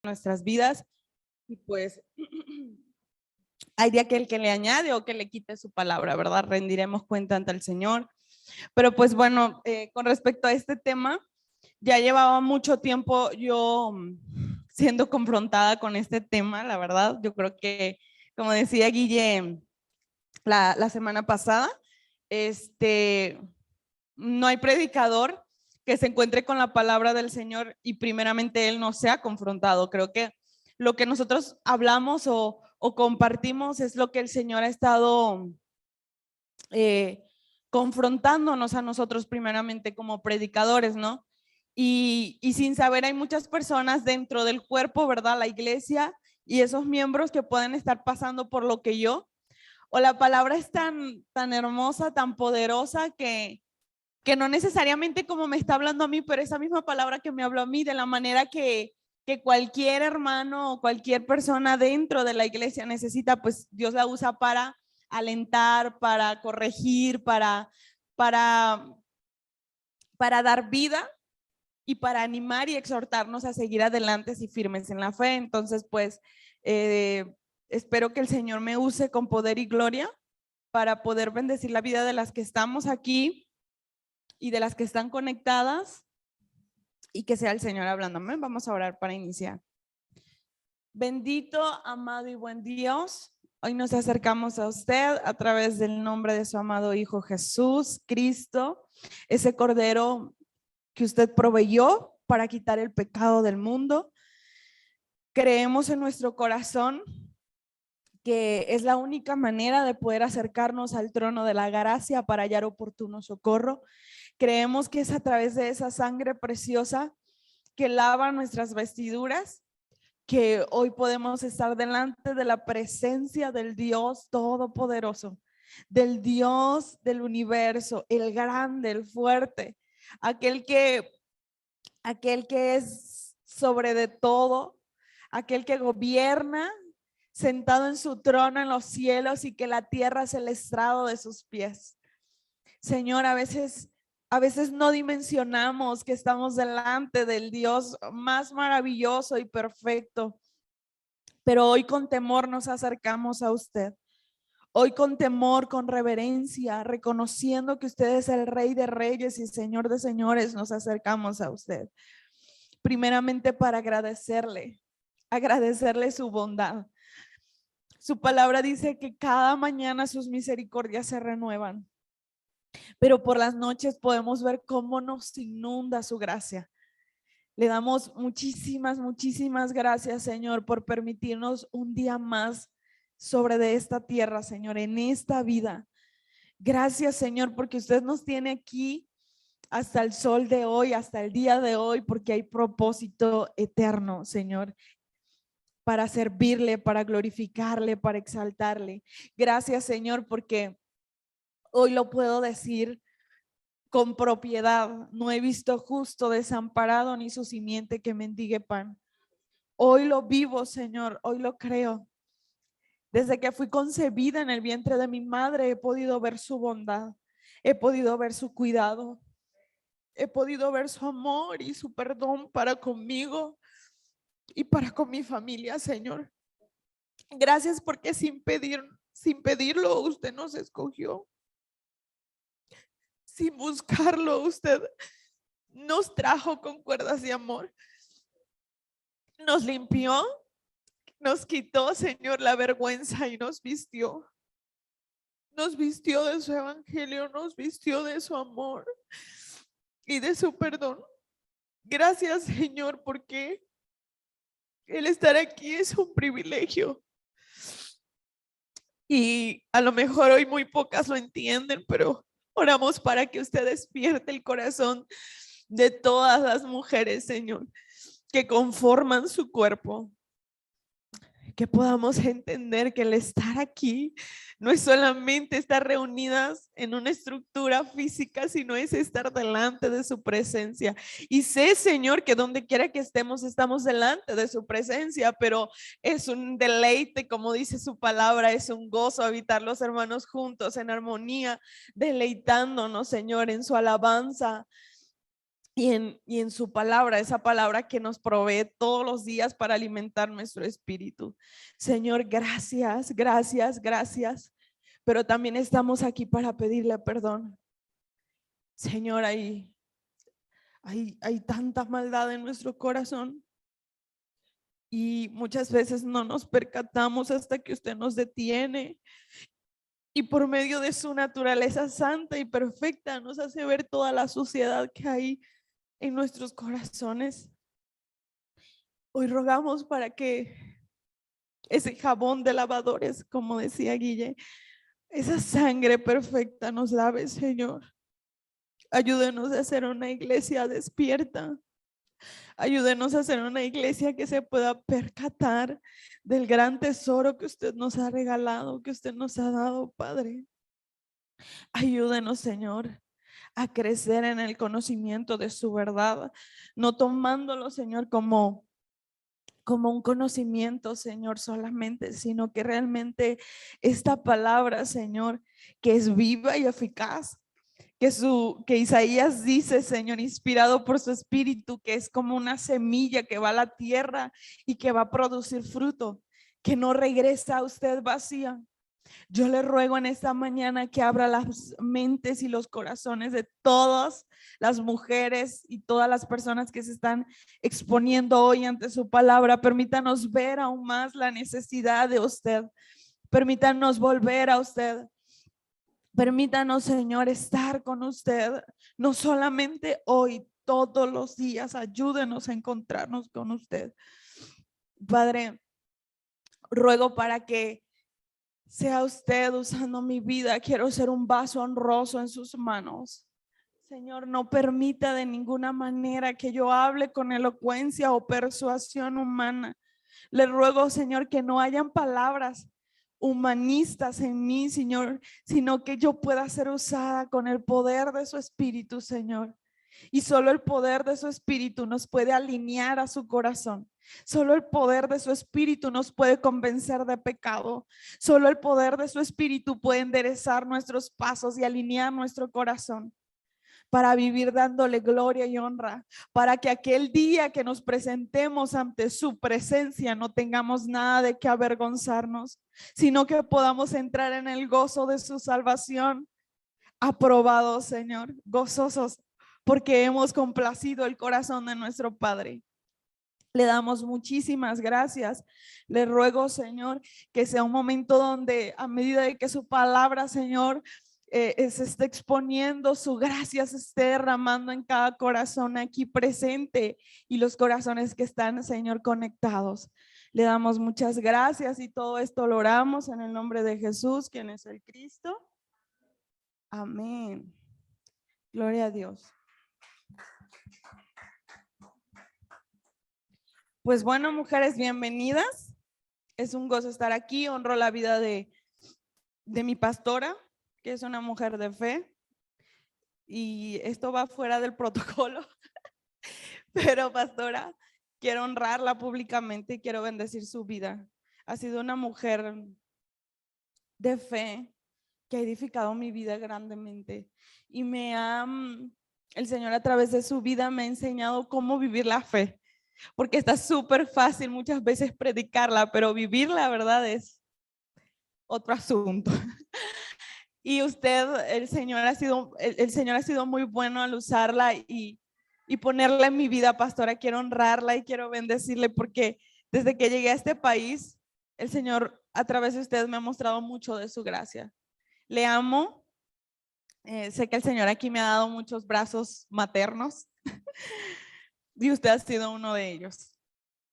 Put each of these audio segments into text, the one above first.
nuestras vidas y pues hay de aquel que le añade o que le quite su palabra, ¿verdad? Rendiremos cuenta ante el Señor. Pero pues bueno, con respecto a este tema, ya llevaba mucho tiempo yo siendo confrontada con este tema, la verdad. Yo creo que, como decía Guille la semana pasada, no hay predicador que se encuentre con la palabra del Señor y primeramente él no sea confrontado. Creo que lo que nosotros hablamos o compartimos es lo que el Señor ha estado confrontándonos a nosotros primeramente como predicadores, ¿no? Y sin saber hay muchas personas dentro del cuerpo, ¿verdad? La iglesia y esos miembros que pueden estar pasando por lo que yo, o la palabra es tan hermosa, tan poderosa que no necesariamente como me está hablando a mí, pero esa misma palabra que me habló a mí, de la manera que cualquier hermano o cualquier persona dentro de la iglesia necesita, pues Dios la usa para alentar, para corregir, para, para dar vida y para animar y exhortarnos a seguir adelante y firmes en la fe. Entonces, pues, espero que el Señor me use con poder y gloria para poder bendecir la vida de las que estamos aquí y de las que están conectadas y que sea el Señor hablándome. Vamos a orar para iniciar. Bendito, amado y buen Dios, hoy nos acercamos a usted a través del nombre de su amado Hijo Jesús, Cristo, ese Cordero que usted proveyó para quitar el pecado del mundo. Creemos en nuestro corazón que es la única manera de poder acercarnos al trono de la gracia para hallar oportuno socorro. Creemos que es a través de esa sangre preciosa que lava nuestras vestiduras, que hoy podemos estar delante de la presencia del Dios Todopoderoso, del Dios del universo, el grande, el fuerte, aquel que es sobre de todo, aquel que gobierna sentado en su trono en los cielos y que la tierra es el estrado de sus pies. Señor, a veces no dimensionamos que estamos delante del Dios más maravilloso y perfecto, pero hoy con temor nos acercamos a usted. Hoy con temor, con reverencia, reconociendo que usted es el Rey de Reyes y Señor de Señores, nos acercamos a usted. Primeramente para agradecerle su bondad. Su palabra dice que cada mañana sus misericordias se renuevan, pero por las noches podemos ver cómo nos inunda su gracia. Le damos muchísimas gracias, Señor, por permitirnos un día más sobre de esta tierra, Señor, en esta vida. Gracias, Señor, porque usted nos tiene aquí hasta el sol de hoy, hasta el día de hoy, porque hay propósito eterno, Señor, para servirle, para glorificarle, para exaltarle. Gracias, Señor, porque hoy lo puedo decir con propiedad. No he visto justo desamparado ni su simiente que mendigue pan. Hoy lo vivo, Señor, hoy lo creo. Desde que fui concebida en el vientre de mi madre, he podido ver su bondad, he podido ver su cuidado, he podido ver su amor y su perdón para conmigo y para con mi familia, Señor. Gracias porque sin pedirlo, usted nos escogió. Sin buscarlo, usted nos trajo con cuerdas de amor. Nos limpió, nos quitó, Señor, la vergüenza y nos vistió. Nos vistió de su evangelio, nos vistió de su amor y de su perdón. Gracias, Señor, porque el estar aquí es un privilegio. Y a lo mejor hoy muy pocas lo entienden, pero oramos para que usted despierte el corazón de todas las mujeres, Señor, que conforman su cuerpo. Que podamos entender que el estar aquí no es solamente estar reunidas en una estructura física, sino es estar delante de su presencia. Y sé, Señor, que donde quiera que estemos delante de su presencia, pero es un deleite, como dice su palabra, es un gozo habitar los hermanos juntos en armonía, deleitándonos, Señor, en su alabanza, y en su palabra, esa palabra que nos provee todos los días para alimentar nuestro espíritu. Señor, gracias, gracias, gracias. Pero también estamos aquí para pedirle perdón. Señor, hay tanta maldad en nuestro corazón y muchas veces no nos percatamos hasta que usted nos detiene y por medio de su naturaleza santa y perfecta nos hace ver toda la suciedad que hay en nuestros corazones. Hoy rogamos para que ese jabón de lavadores, como decía Guille, esa sangre perfecta nos lave, Señor. Ayúdenos a ser una iglesia despierta. Ayúdenos a ser una iglesia que se pueda percatar del gran tesoro que usted nos ha regalado, que usted nos ha dado, Padre. Ayúdenos, Señor, a crecer en el conocimiento de su verdad, no tomándolo, Señor, como un conocimiento, Señor, solamente, sino que realmente esta palabra, Señor, que es viva y eficaz, que Isaías dice, Señor, inspirado por su espíritu, que es como una semilla que va a la tierra y que va a producir fruto, que no regresa a usted vacía. Yo le ruego en esta mañana que abra las mentes y los corazones de todas las mujeres y todas las personas que se están exponiendo hoy ante su palabra. Permítanos ver aún más la necesidad de usted. Permítanos volver a usted. Permítanos, Señor, estar con usted, no solamente hoy, todos los días. Ayúdenos a encontrarnos con usted. Padre, ruego para que sea usted usando mi vida. Quiero ser un vaso honroso en sus manos. Señor, no permita de ninguna manera que yo hable con elocuencia o persuasión humana. Le ruego, Señor, que no hayan palabras humanistas en mí, Señor, sino que yo pueda ser usada con el poder de su espíritu, Señor. Y solo el poder de su espíritu nos puede alinear a su corazón. Solo el poder de su espíritu nos puede convencer de pecado. Solo el poder de su espíritu puede enderezar nuestros pasos y alinear nuestro corazón para vivir dándole gloria y honra, para que aquel día que nos presentemos ante su presencia no tengamos nada de qué avergonzarnos, sino que podamos entrar en el gozo de su salvación. Aprobados, Señor, gozosos, porque hemos complacido el corazón de nuestro Padre. Le damos muchísimas gracias. Le ruego, Señor, que sea un momento donde a medida de que su palabra, Señor, se esté exponiendo, su gracia se esté derramando en cada corazón aquí presente y los corazones que están, Señor, conectados. Le damos muchas gracias y todo esto lo oramos en el nombre de Jesús, quien es el Cristo. Amén. Gloria a Dios. Pues bueno, mujeres, bienvenidas. Es un gozo estar aquí. Honro la vida de mi pastora, que es una mujer de fe. Y esto va fuera del protocolo. Pero pastora, quiero honrarla públicamente y quiero bendecir su vida. Ha sido una mujer de fe que ha edificado mi vida grandemente. Y el Señor a través de su vida me ha enseñado cómo vivir la fe. Porque está súper fácil muchas veces predicarla, pero vivir la verdad es otro asunto. Y usted, el Señor ha sido muy bueno al usarla y ponerla en mi vida, pastora. Quiero honrarla y quiero bendecirle porque desde que llegué a este país, el Señor a través de usted me ha mostrado mucho de su gracia. Le amo. Sé que el Señor aquí me ha dado muchos brazos maternos. Y usted ha sido uno de ellos.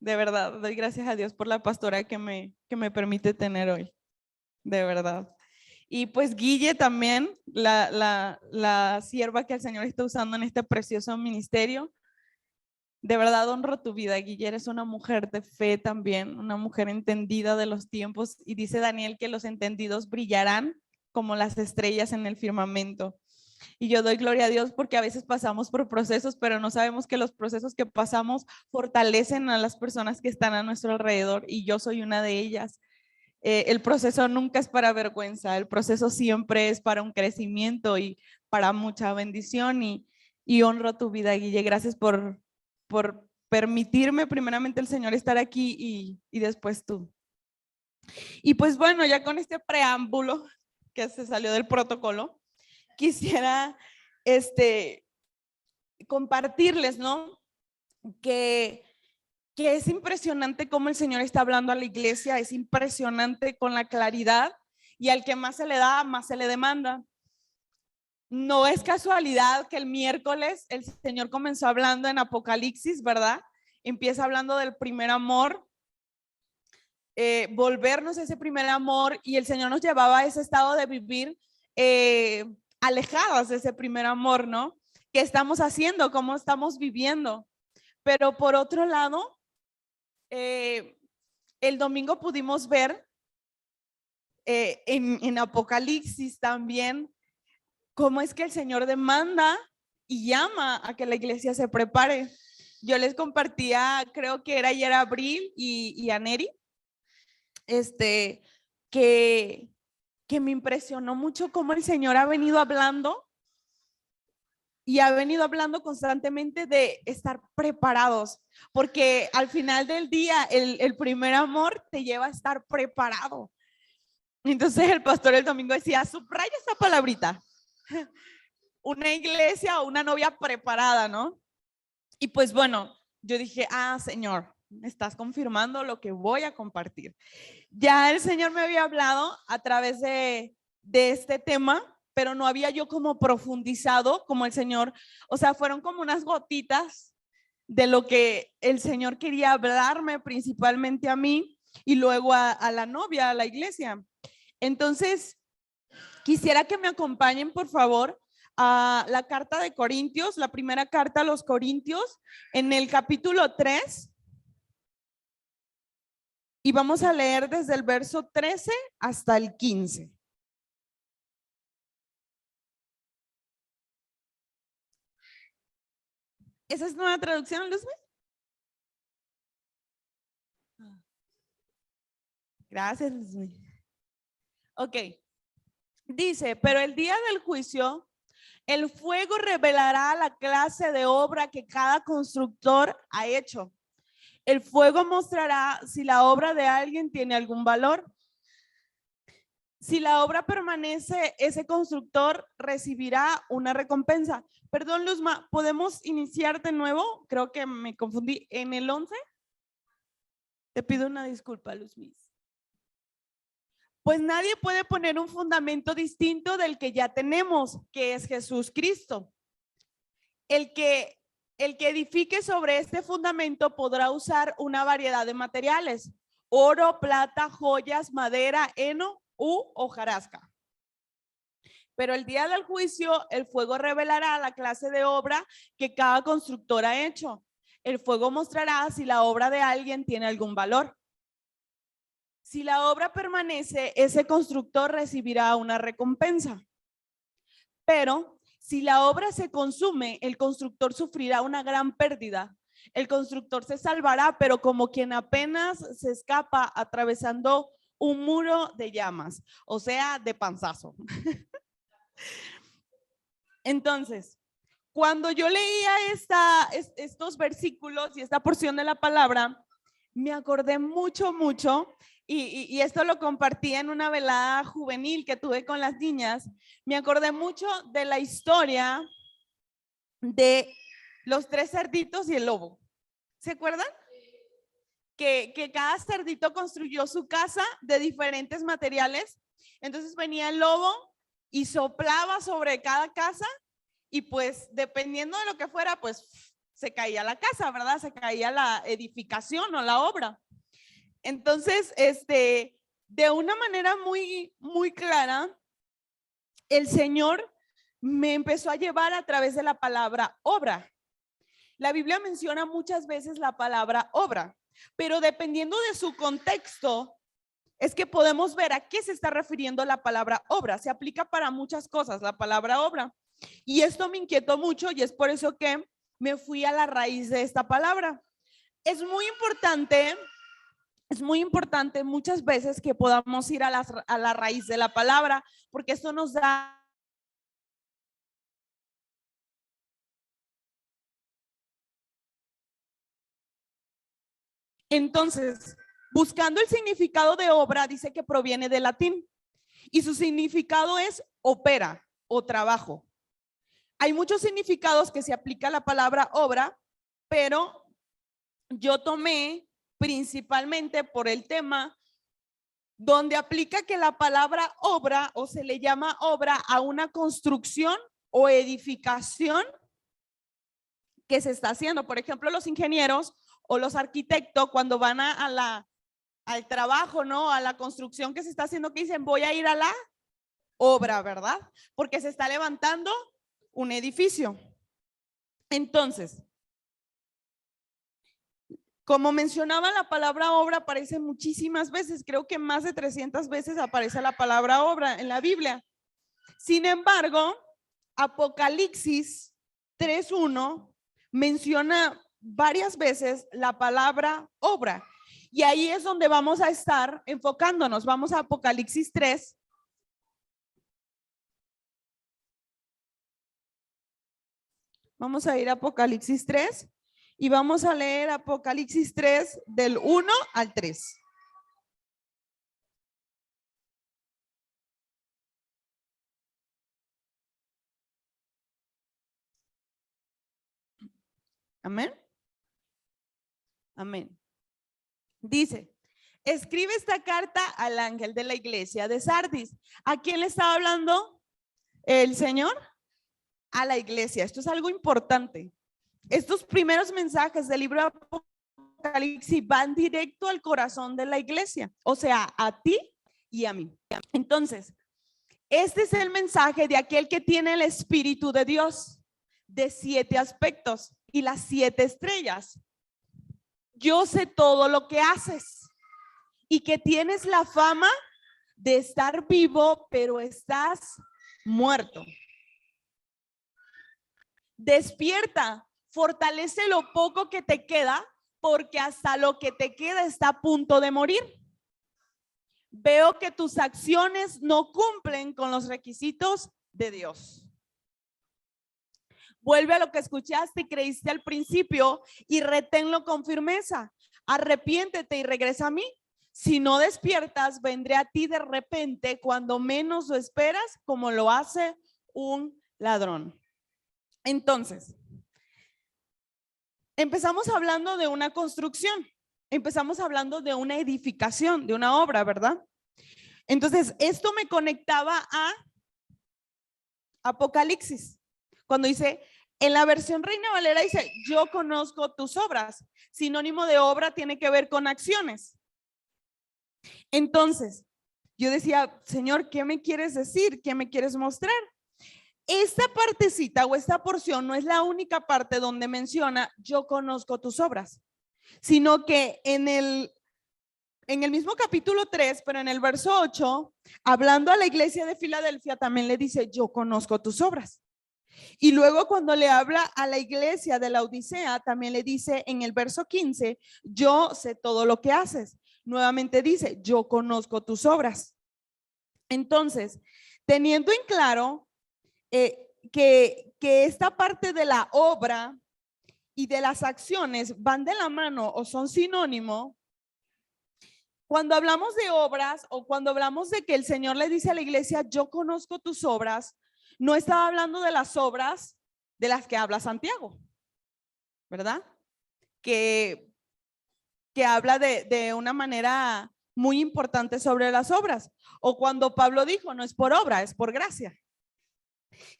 De verdad, doy gracias a Dios por la pastora que me permite tener hoy. De verdad. Y pues Guille también, la sierva que el Señor está usando en este precioso ministerio. De verdad honro tu vida, Guille. Eres una mujer de fe también, una mujer entendida de los tiempos. Y dice Daniel que los entendidos brillarán como las estrellas en el firmamento. Y yo doy gloria a Dios porque a veces pasamos por procesos, pero no sabemos que los procesos que pasamos fortalecen a las personas que están a nuestro alrededor y yo soy una de ellas. El proceso nunca es para vergüenza, el proceso siempre es para un crecimiento y para mucha bendición y y honro tu vida, Guille. Gracias por permitirme primeramente el Señor estar aquí y después tú. Y pues bueno, ya con este preámbulo que se salió del protocolo, quisiera compartirles, ¿no? Que es impresionante cómo el Señor está hablando a la iglesia, es impresionante con la claridad, y al que más se le da, más se le demanda. No es casualidad que el miércoles el Señor comenzó hablando en Apocalipsis, ¿verdad? Empieza hablando del primer amor, volvernos a ese primer amor, y el Señor nos llevaba a ese estado de vivir alejadas de ese primer amor, ¿no? ¿Qué estamos haciendo? ¿Cómo estamos viviendo? Pero por otro lado, el domingo pudimos ver en Apocalipsis también cómo es que el Señor demanda y llama a que la iglesia se prepare. Yo les compartía, creo que era ayer Abril y a Neri, que me impresionó mucho cómo el Señor ha venido hablando y ha venido hablando constantemente de estar preparados, porque al final del día el primer amor te lleva a estar preparado. Entonces el pastor el domingo decía, subraya esa palabrita, una iglesia o una novia preparada, ¿no? Y pues bueno, yo dije, Señor, me estás confirmando lo que voy a compartir. Ya el Señor me había hablado a través de este tema, pero no había yo como profundizado como el Señor, o sea, fueron como unas gotitas de lo que el Señor quería hablarme principalmente a mí y luego a la novia, a la iglesia. Entonces, quisiera que me acompañen, por favor, a la carta de Corintios, la primera carta a los Corintios, en el capítulo 3. Y vamos a leer desde el verso 13 hasta el 15. ¿Esa es nueva traducción, Luzmi? Gracias, Luzmi. Ok. Dice, pero el día del juicio, el fuego revelará la clase de obra que cada constructor ha hecho. El fuego mostrará si la obra de alguien tiene algún valor. Si la obra permanece, ese constructor recibirá una recompensa. Perdón, Luzma, ¿podemos iniciar de nuevo? Creo que me confundí. ¿En el 11? Te pido una disculpa, Luzmi. Pues nadie puede poner un fundamento distinto del que ya tenemos, que es Jesús Cristo. El que edifique sobre este fundamento podrá usar una variedad de materiales: oro, plata, joyas, madera, heno u hojarasca. Pero el día del juicio, el fuego revelará la clase de obra que cada constructor ha hecho. El fuego mostrará si la obra de alguien tiene algún valor. Si la obra permanece, ese constructor recibirá una recompensa. Pero si la obra se consume, el constructor sufrirá una gran pérdida. El constructor se salvará, pero como quien apenas se escapa atravesando un muro de llamas, o sea, de panzazo. Entonces, cuando yo leía estos versículos y esta porción de la palabra, me acordé mucho, y esto lo compartí en una velada juvenil que tuve con las niñas. Me acordé mucho de la historia de los 3 cerditos y el lobo. ¿Se acuerdan? Que cada cerdito construyó su casa de diferentes materiales. Entonces venía el lobo y soplaba sobre cada casa, y pues dependiendo de lo que fuera, pues se caía la casa, ¿verdad? Se caía la edificación o la obra. Entonces, de una manera muy, muy clara, el Señor me empezó a llevar a través de la palabra obra. La Biblia menciona muchas veces la palabra obra, pero dependiendo de su contexto, es que podemos ver a qué se está refiriendo la palabra obra. Se aplica para muchas cosas la palabra obra. Y esto me inquietó mucho, y es por eso que me fui a la raíz de esta palabra. Es muy importante muchas veces que podamos ir a la raíz de la palabra, porque esto nos da Entonces, buscando el significado de obra, dice que proviene del latín y su significado es opera o trabajo. Hay muchos significados que se aplica a la palabra obra, pero yo tomé principalmente por el tema donde aplica que la palabra obra o se le llama obra a una construcción o edificación que se está haciendo. Por ejemplo, los ingenieros o los arquitectos cuando van al trabajo, ¿no? A la construcción que se está haciendo, que dicen voy a ir a la obra, ¿verdad? Porque se está levantando un edificio. Entonces, como mencionaba, la palabra obra aparece muchísimas veces, creo que más de 300 veces aparece la palabra obra en la Biblia. Sin embargo, Apocalipsis 3:1 menciona varias veces la palabra obra y ahí es donde vamos a estar enfocándonos. Vamos a Apocalipsis 3. Vamos a ir a Apocalipsis 3 y vamos a leer Apocalipsis 3 del 1 al 3. Amén. Amén. Dice, escribe esta carta al ángel de la iglesia de Sardis. ¿A quién le estaba hablando el Señor? A la iglesia. Esto es algo importante. Estos primeros mensajes del libro de Apocalipsis van directo al corazón de la iglesia, o sea, a ti y a mí. Entonces, este es el mensaje de aquel que tiene el Espíritu de Dios, de 7 aspectos y las 7 estrellas. Yo sé todo lo que haces y que tienes la fama de estar vivo, pero estás muerto. Despierta, fortalece lo poco que te queda, porque hasta lo que te queda está a punto de morir. Veo que tus acciones no cumplen con los requisitos de Dios. Vuelve a lo que escuchaste y creíste al principio y reténlo con firmeza. Arrepiéntete y regresa a mí. Si no despiertas, vendré a ti de repente cuando menos lo esperas, como lo hace un ladrón. Entonces, empezamos hablando de una construcción, empezamos hablando de una edificación, de una obra, ¿verdad? Entonces, esto me conectaba a Apocalipsis, cuando dice, en la versión Reina Valera dice, yo conozco tus obras. Sinónimo de obra tiene que ver con acciones. Entonces, yo decía, Señor, ¿qué me quieres decir? ¿Qué me quieres mostrar? Esta partecita o esta porción no es la única parte donde menciona yo conozco tus obras, sino que en el mismo capítulo 3, pero en el verso 8, hablando a la iglesia de Filadelfia, también le dice yo conozco tus obras. Y luego cuando le habla a la iglesia de la Odisea, también le dice en el verso 15, yo sé todo lo que haces. Nuevamente dice, yo conozco tus obras. Entonces, teniendo en claro que esta parte de la obra y de las acciones van de la mano o son sinónimo, cuando hablamos de obras o cuando hablamos de que el Señor le dice a la iglesia, yo conozco tus obras, no estaba hablando de las obras de las que habla Santiago, ¿verdad? Que habla de una manera muy importante sobre las obras. O cuando Pablo dijo, no es por obra, es por gracia.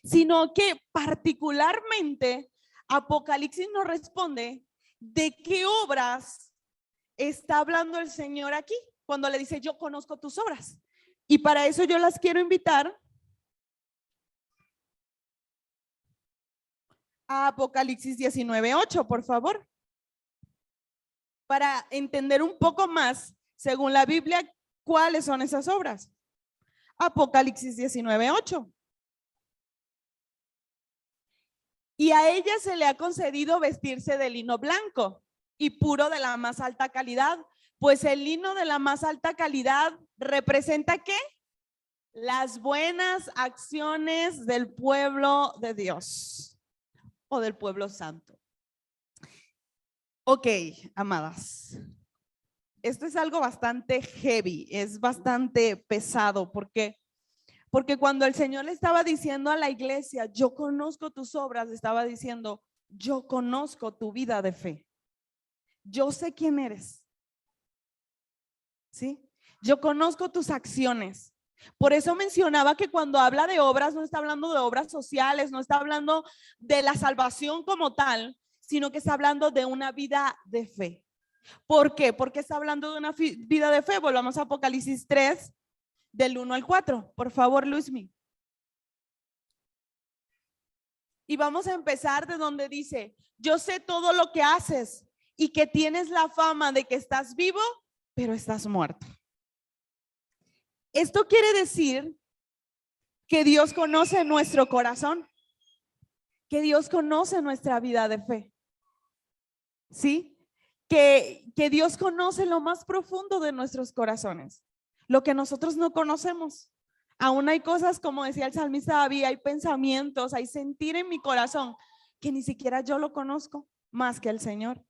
Sino que particularmente Apocalipsis nos responde de qué obras está hablando el Señor aquí, cuando le dice, yo conozco tus obras. Y para eso yo las quiero invitar a Apocalipsis 19:8, por favor, para entender un poco más, según la Biblia, cuáles son esas obras. Apocalipsis 19:8. Y a ella se le ha concedido vestirse de lino blanco y puro de la más alta calidad, pues el lino de la más alta calidad representa ¿qué? Las buenas acciones del pueblo de Dios o del pueblo santo. Ok, amadas. esto es algo bastante heavy, es bastante pesado, porque cuando el Señor le estaba diciendo a la iglesia, yo conozco tus obras, le estaba diciendo, yo conozco tu vida de fe. Yo sé quién eres. ¿Sí? Yo conozco tus acciones. Por eso mencionaba que cuando habla de obras, no está hablando de obras sociales, no está hablando de la salvación como tal, sino que está hablando de una vida de fe. ¿Por qué? Porque está hablando de una vida de fe. Volvamos a Apocalipsis 3, del 1 al 4. Por favor, Luismi. Y vamos a empezar de donde dice, yo sé todo lo que haces y que tienes la fama de que estás vivo, pero estás muerto. Esto quiere decir que Dios conoce nuestro corazón, que Dios conoce nuestra vida de fe. ¿Sí? Que Dios conoce lo más profundo de nuestros corazones, lo que nosotros no conocemos. Aún hay cosas, como decía el salmista David, hay pensamientos, hay sentir en mi corazón que ni siquiera yo lo conozco más que el Señor.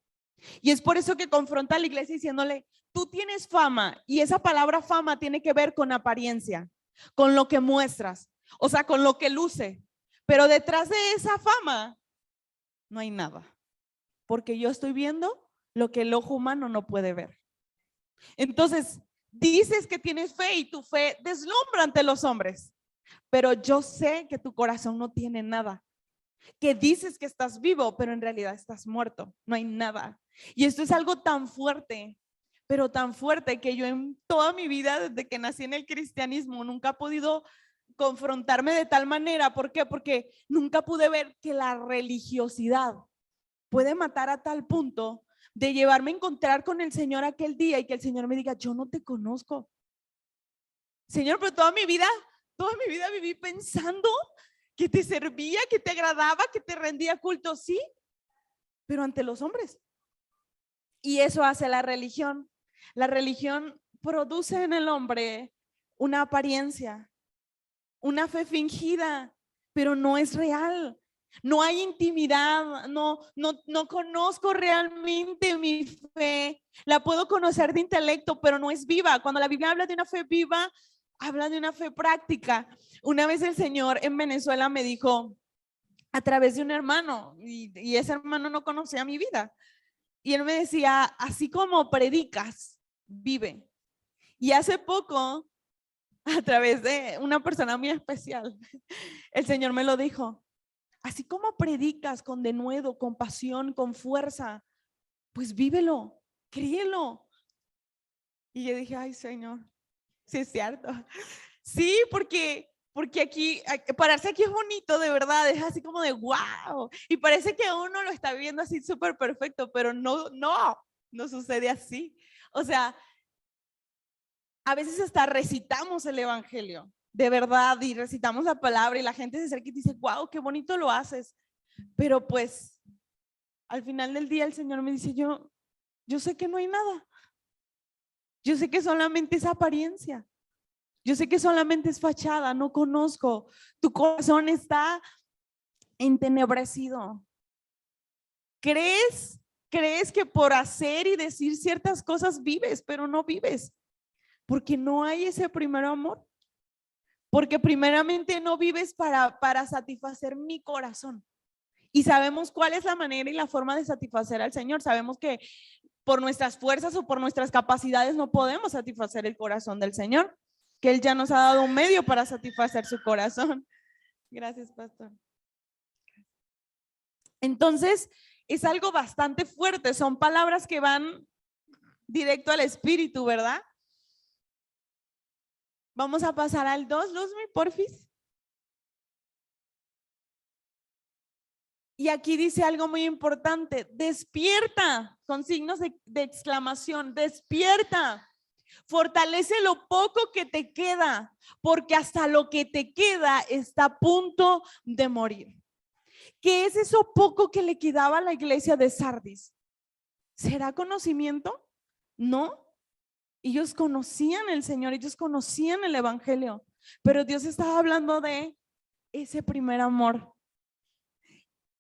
Y es por eso que confronta a la iglesia diciéndole, tú tienes fama, y esa palabra fama tiene que ver con apariencia, con lo que muestras, o sea, con lo que luce. Pero detrás de esa fama no hay nada, porque yo estoy viendo lo que el ojo humano no puede ver. Entonces, dices que tienes fe y tu fe deslumbra ante los hombres, pero yo sé que tu corazón no tiene nada. Que dices que estás vivo, pero en realidad estás muerto, no hay nada. Y esto es algo tan fuerte, pero tan fuerte que yo en toda mi vida, desde que nací en el cristianismo, nunca he podido confrontarme de tal manera. ¿Por qué? Porque nunca pude ver que la religiosidad puede matar a tal punto de llevarme a encontrar con el Señor aquel día y que el Señor me diga, yo no te conozco. Señor, pero toda mi vida viví pensando que te servía, que te agradaba, que te rendía culto, sí, pero ante los hombres. Y eso hace la religión. La religión produce en el hombre una apariencia, una fe fingida, pero no es real. No hay intimidad, no conozco realmente mi fe. La puedo conocer de intelecto, pero no es viva. Cuando la Biblia habla de una fe viva, habla de una fe práctica. Una vez el Señor en Venezuela me dijo, a través de un hermano, y ese hermano no conocía mi vida, y él me decía, así como predicas, vive. Y hace poco, a través de una persona muy especial, el Señor me lo dijo, así como predicas con denuedo, con pasión, con fuerza, pues vívelo, créelo. Y yo dije, ay Señor, sí es cierto. Sí, porque aquí, pararse aquí es bonito, de verdad, es así como de wow. Y parece que uno lo está viendo así súper perfecto, pero no sucede así. O sea, a veces hasta recitamos el evangelio, de verdad, y recitamos la palabra y la gente se acerca y dice, wow, qué bonito lo haces. Pero pues, al final del día el Señor me dice, yo sé que no hay nada. Yo sé que solamente es apariencia. Yo sé que solamente es fachada, no conozco. Tu corazón está entenebrecido. ¿Crees que por hacer y decir ciertas cosas vives, pero no vives? Porque no hay ese primer amor. Porque primeramente no vives para satisfacer mi corazón. Y sabemos cuál es la manera y la forma de satisfacer al Señor. Sabemos que por nuestras fuerzas o por nuestras capacidades no podemos satisfacer el corazón del Señor, que Él ya nos ha dado un medio para satisfacer su corazón. Gracias, pastor. Entonces, es algo bastante fuerte, son palabras que van directo al espíritu, ¿verdad? Vamos a pasar al 2, Luzmi, porfis. Y aquí dice algo muy importante, despierta, con signos de exclamación, despierta. Fortalece lo poco que te queda, porque hasta lo que te queda está a punto de morir. ¿Qué es eso poco que le quedaba a la iglesia de Sardis? ¿Será conocimiento? No. Ellos conocían el Señor, ellos conocían el evangelio, pero Dios estaba hablando de ese primer amor.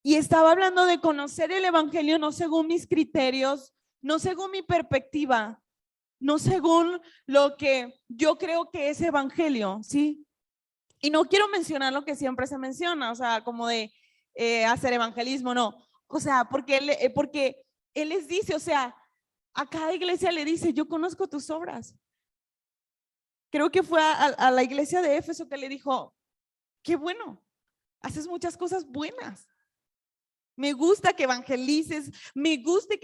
Y estaba hablando de conocer el evangelio no según mis criterios, no según mi perspectiva, no según lo que yo creo que es evangelio, ¿sí? Y no quiero mencionar lo que siempre se menciona, o sea, como de hacer evangelismo, no. O sea, porque él les dice, o sea, a cada iglesia le dice, yo conozco tus obras. Creo que fue a la iglesia de Éfeso que le dijo, qué bueno, haces muchas cosas buenas. Me gusta que evangelices, me gusta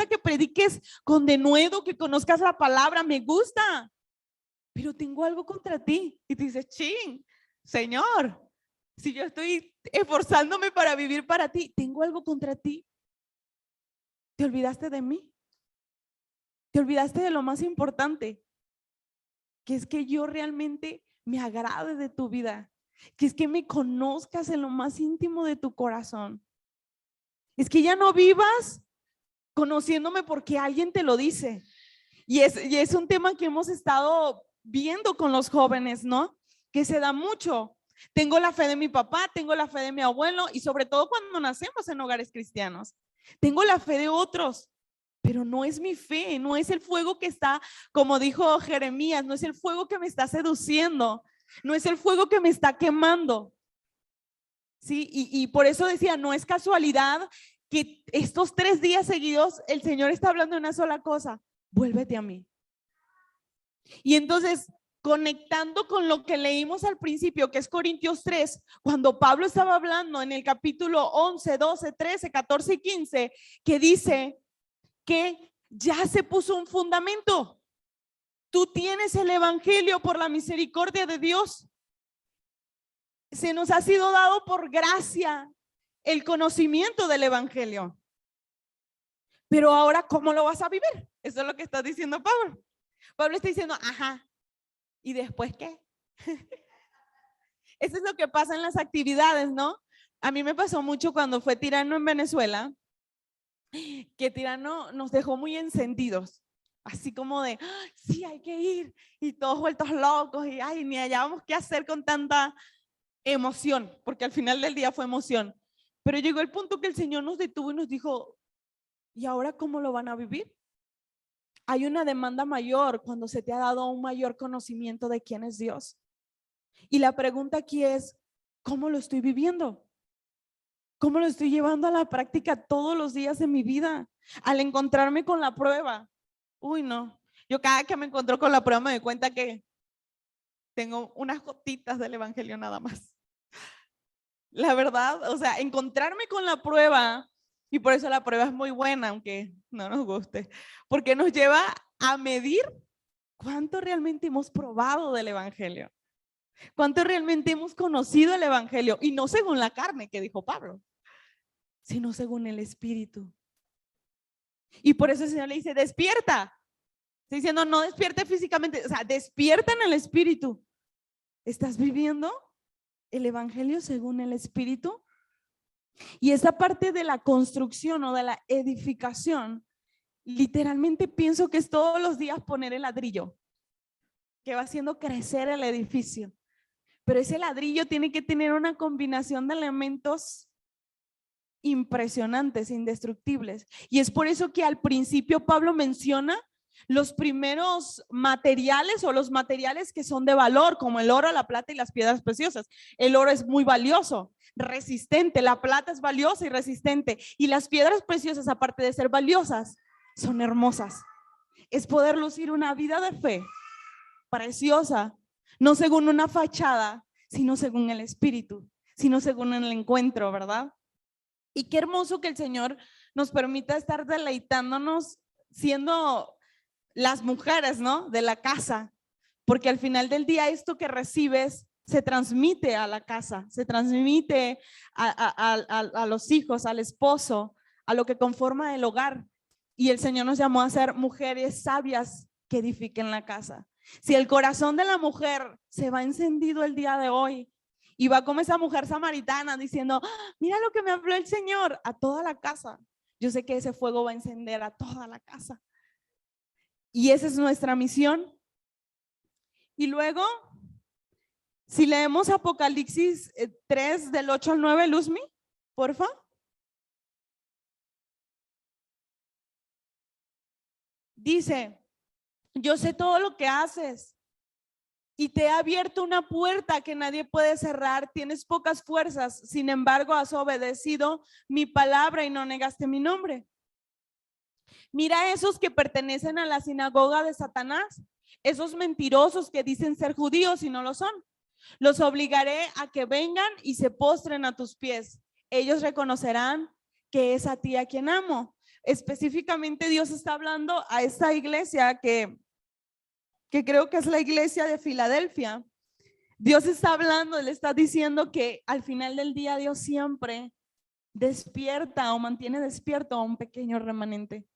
que prediques con denuedo, que conozcas la palabra, me gusta. Pero tengo algo contra ti. Y te dices, ching, Señor, si yo estoy esforzándome para vivir para ti, tengo algo contra ti. Te olvidaste de mí. Te olvidaste de lo más importante, que es que yo realmente me agrade de tu vida, que es que me conozcas en lo más íntimo de tu corazón. Es que ya no vivas conociéndome porque alguien te lo dice. Y es un tema que hemos estado viendo con los jóvenes, ¿no? Que se da mucho. Tengo la fe de mi papá, tengo la fe de mi abuelo y sobre todo cuando nacemos en hogares cristianos. Tengo la fe de otros, pero no es mi fe, no es el fuego que está, como dijo Jeremías, no es el fuego que me está seduciendo, no es el fuego que me está quemando. ¿Sí? Y por eso decía, no es casualidad que estos 3 días seguidos el Señor está hablando de una sola cosa, vuélvete a mí. Y entonces, conectando con lo que leímos al principio, que es Corintios 3, cuando Pablo estaba hablando en el capítulo 11, 12, 13, 14 y 15, que dice que ya se puso un fundamento. Tú tienes el evangelio por la misericordia de Dios. Se nos ha sido dado por gracia el conocimiento del evangelio. Pero ahora, ¿cómo lo vas a vivir? Eso es lo que está diciendo Pablo. Pablo está diciendo, ajá, ¿y después qué? Eso es lo que pasa en las actividades, ¿no? A mí me pasó mucho cuando fue Tirano en Venezuela, que Tirano nos dejó muy encendidos, así como de, sí, hay que ir, y todos vueltos locos, y ay, ni hallábamos qué hacer con tanta emoción, porque al final del día fue emoción. Pero llegó el punto que el Señor nos detuvo y nos dijo, ¿y ahora cómo lo van a vivir? Hay una demanda mayor cuando se te ha dado un mayor conocimiento de quién es Dios. Y la pregunta aquí es, ¿cómo lo estoy viviendo? ¿Cómo lo estoy llevando a la práctica todos los días de mi vida? Al encontrarme con la prueba. Uy, no. Yo cada que me encuentro con la prueba me doy cuenta que tengo unas gotitas del evangelio nada más. La verdad, o sea, encontrarme con la prueba, y por eso la prueba es muy buena, aunque no nos guste, porque nos lleva a medir cuánto realmente hemos probado del evangelio, cuánto realmente hemos conocido el evangelio, y no según la carne que dijo Pablo, sino según el espíritu. Y por eso el Señor le dice, despierta. Está diciendo, no despierte físicamente, o sea, despierta en el espíritu. ¿Estás viviendo el evangelio según el espíritu? Y esa parte de la construcción o de la edificación, literalmente pienso que es todos los días poner el ladrillo, que va haciendo crecer el edificio. Pero ese ladrillo tiene que tener una combinación de elementos impresionantes, indestructibles. Y es por eso que al principio Pablo menciona los primeros materiales o los materiales que son de valor, como el oro, la plata y las piedras preciosas. El oro es muy valioso, resistente, la plata es valiosa y resistente, y las piedras preciosas, aparte de ser valiosas, son hermosas. Es poder lucir una vida de fe preciosa, no según una fachada, sino según el espíritu, sino según el encuentro, ¿verdad? Y qué hermoso que el Señor nos permita estar deleitándonos siendo las mujeres, ¿no? De la casa, porque al final del día esto que recibes se transmite a la casa, se transmite a los hijos, al esposo, a lo que conforma el hogar. Y el Señor nos llamó a ser mujeres sabias que edifiquen la casa. Si el corazón de la mujer se va encendido el día de hoy y va como esa mujer samaritana diciendo, mira lo que me habló el Señor, a toda la casa, yo sé que ese fuego va a encender a toda la casa. Y esa es nuestra misión. Y luego, si leemos Apocalipsis 3 del 8 al 9, Luzmi, porfa. Dice, Yo sé todo lo que haces y te he abierto una puerta que nadie puede cerrar. Tienes pocas fuerzas, sin embargo, has obedecido mi palabra y no negaste mi nombre. Mira a esos que pertenecen a la sinagoga de Satanás, esos mentirosos que dicen ser judíos y no lo son. Los obligaré a que vengan y se postren a tus pies. Ellos reconocerán que es a ti a quien amo. Específicamente Dios está hablando a esta iglesia que creo que es la iglesia de Filadelfia. Dios está hablando, le está diciendo que al final del día Dios siempre despierta o mantiene despierto a un pequeño remanente.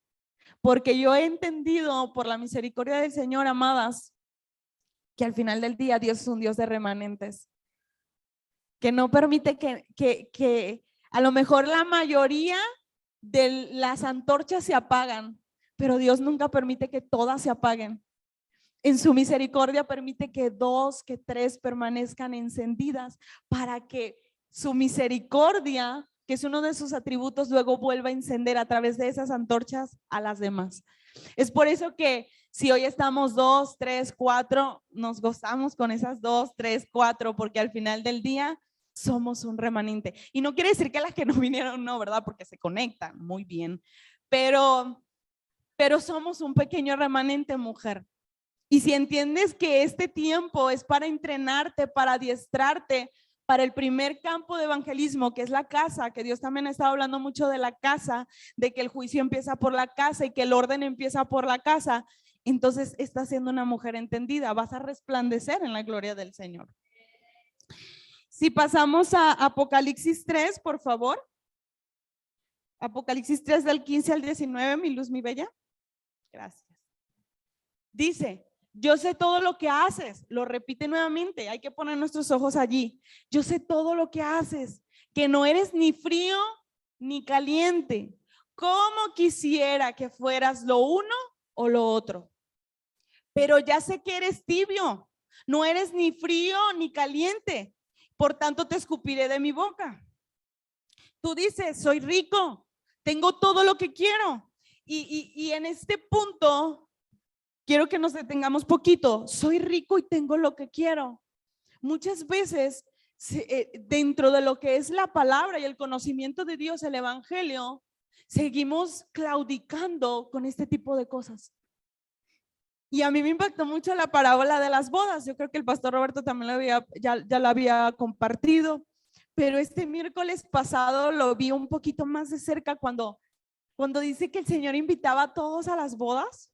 Porque yo he entendido por la misericordia del Señor, amadas, que al final del día Dios es un Dios de remanentes, que no permite que a lo mejor la mayoría de las antorchas se apagan, pero Dios nunca permite que todas se apaguen. En su misericordia permite que 2, que 3 permanezcan encendidas para que su misericordia, que es uno de sus atributos, luego vuelva a encender a través de esas antorchas a las demás. Es por eso que si hoy estamos 2, 3, 4, nos gozamos con esas 2, 3, 4, porque al final del día somos un remanente. Y no quiere decir que las que no vinieron no, ¿verdad? Porque se conectan muy bien, pero somos un pequeño remanente, mujer. Y si entiendes que este tiempo es para entrenarte, para adiestrarte, para el primer campo de evangelismo, que es la casa, que Dios también ha estado hablando mucho de la casa, de que el juicio empieza por la casa y que el orden empieza por la casa, entonces estás siendo una mujer entendida, vas a resplandecer en la gloria del Señor. Si pasamos a Apocalipsis 3, por favor. Apocalipsis 3 del 15 al 19, mi luz, mi bella. Gracias. Dice: yo sé todo lo que haces, lo repite nuevamente, hay que poner nuestros ojos allí. Yo sé todo lo que haces, que no eres ni frío ni caliente. ¿Cómo quisiera que fueras lo uno o lo otro? Pero ya sé que eres tibio, no eres ni frío ni caliente, por tanto te escupiré de mi boca. Tú dices: soy rico, tengo todo lo que quiero. Y en este punto quiero que nos detengamos poquito. Soy rico y tengo lo que quiero. Muchas veces, dentro de lo que es la palabra y el conocimiento de Dios, el evangelio, seguimos claudicando con este tipo de cosas. Y a mí me impactó mucho la parábola de las bodas. Yo creo que el pastor Roberto también ya lo había compartido, pero este miércoles pasado lo vi un poquito más de cerca cuando dice que el Señor invitaba a todos a las bodas.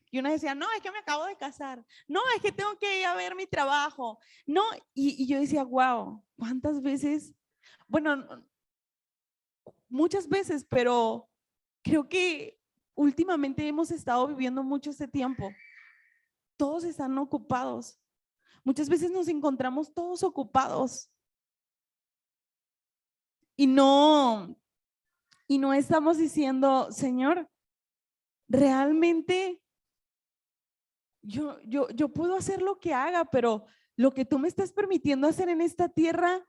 Y uno decía: no, es que me acabo de casar, no, es que tengo que ir a ver mi trabajo, no, y yo decía: wow, ¿cuántas veces? Bueno, muchas veces, pero creo que últimamente hemos estado viviendo mucho este tiempo. Todos están ocupados. Muchas veces nos encontramos todos ocupados y no estamos diciendo: Señor, realmente yo puedo hacer lo que haga, pero lo que tú me estás permitiendo hacer en esta tierra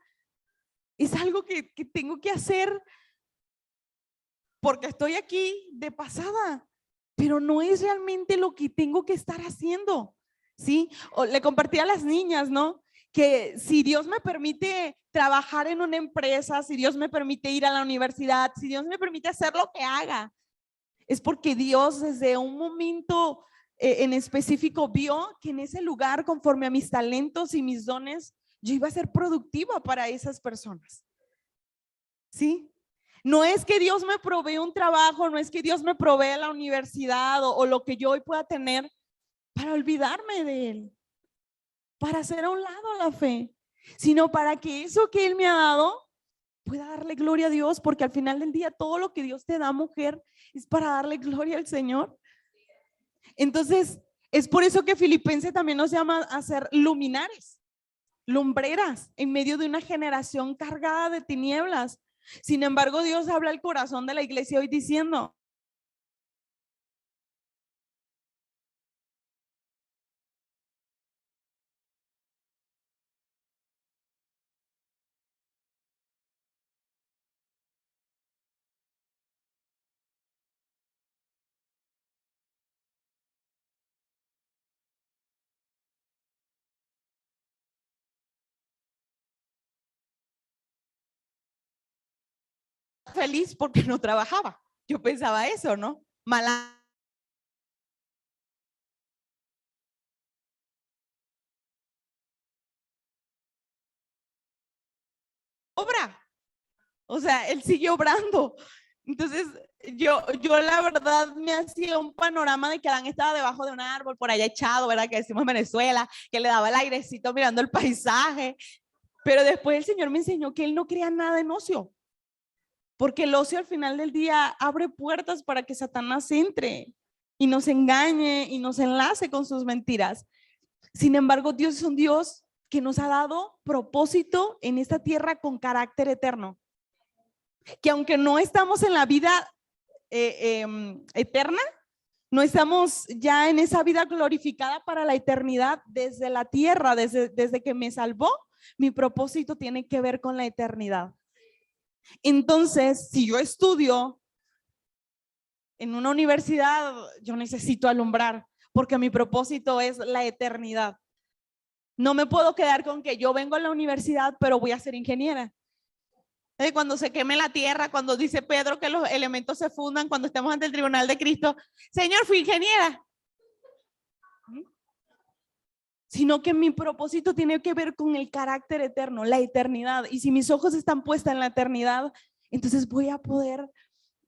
es algo que tengo que hacer porque estoy aquí de pasada, pero no es realmente lo que tengo que estar haciendo, ¿sí? O le compartí a las niñas, ¿no? Que si Dios me permite trabajar en una empresa, si Dios me permite ir a la universidad, si Dios me permite hacer lo que haga, es porque Dios desde un momento en específico vio que en ese lugar, conforme a mis talentos y mis dones, yo iba a ser productiva para esas personas. ¿Sí? No es que Dios me provee un trabajo, no es que Dios me provee la universidad o lo que yo hoy pueda tener para olvidarme de Él, para hacer a un lado la fe, sino para que eso que Él me ha dado pueda darle gloria a Dios, porque al final del día todo lo que Dios te da, mujer, es para darle gloria al Señor. Entonces, es por eso que Filipenses también nos llama a ser luminares, lumbreras, en medio de una generación cargada de tinieblas. Sin embargo, Dios habla al corazón de la iglesia hoy diciendo: feliz porque no trabajaba. Yo pensaba eso, ¿no? Mala obra. O sea, él siguió obrando. Entonces, yo la verdad me hacía un panorama de que Adán estaba debajo de un árbol, por allá echado, ¿verdad? Que decimos en Venezuela, que le daba el airecito mirando el paisaje. Pero después el Señor me enseñó que él no crea nada en ocio. Porque el ocio al final del día abre puertas para que Satanás entre y nos engañe y nos enlace con sus mentiras. Sin embargo, Dios es un Dios que nos ha dado propósito en esta tierra con carácter eterno. Que aunque no estamos en la vida eterna, no estamos ya en esa vida glorificada para la eternidad desde la tierra, desde que me salvó, mi propósito tiene que ver con la eternidad. Entonces, si yo estudio en una universidad, yo necesito alumbrar, porque mi propósito es la eternidad. No me puedo quedar con que yo vengo a la universidad, pero voy a ser ingeniera. Cuando se queme la tierra, cuando dice Pedro que los elementos se fundan, cuando estemos ante el tribunal de Cristo, Señor, fui ingeniera. Sino que mi propósito tiene que ver con el carácter eterno, la eternidad. Y si mis ojos están puestos en la eternidad, entonces voy a poder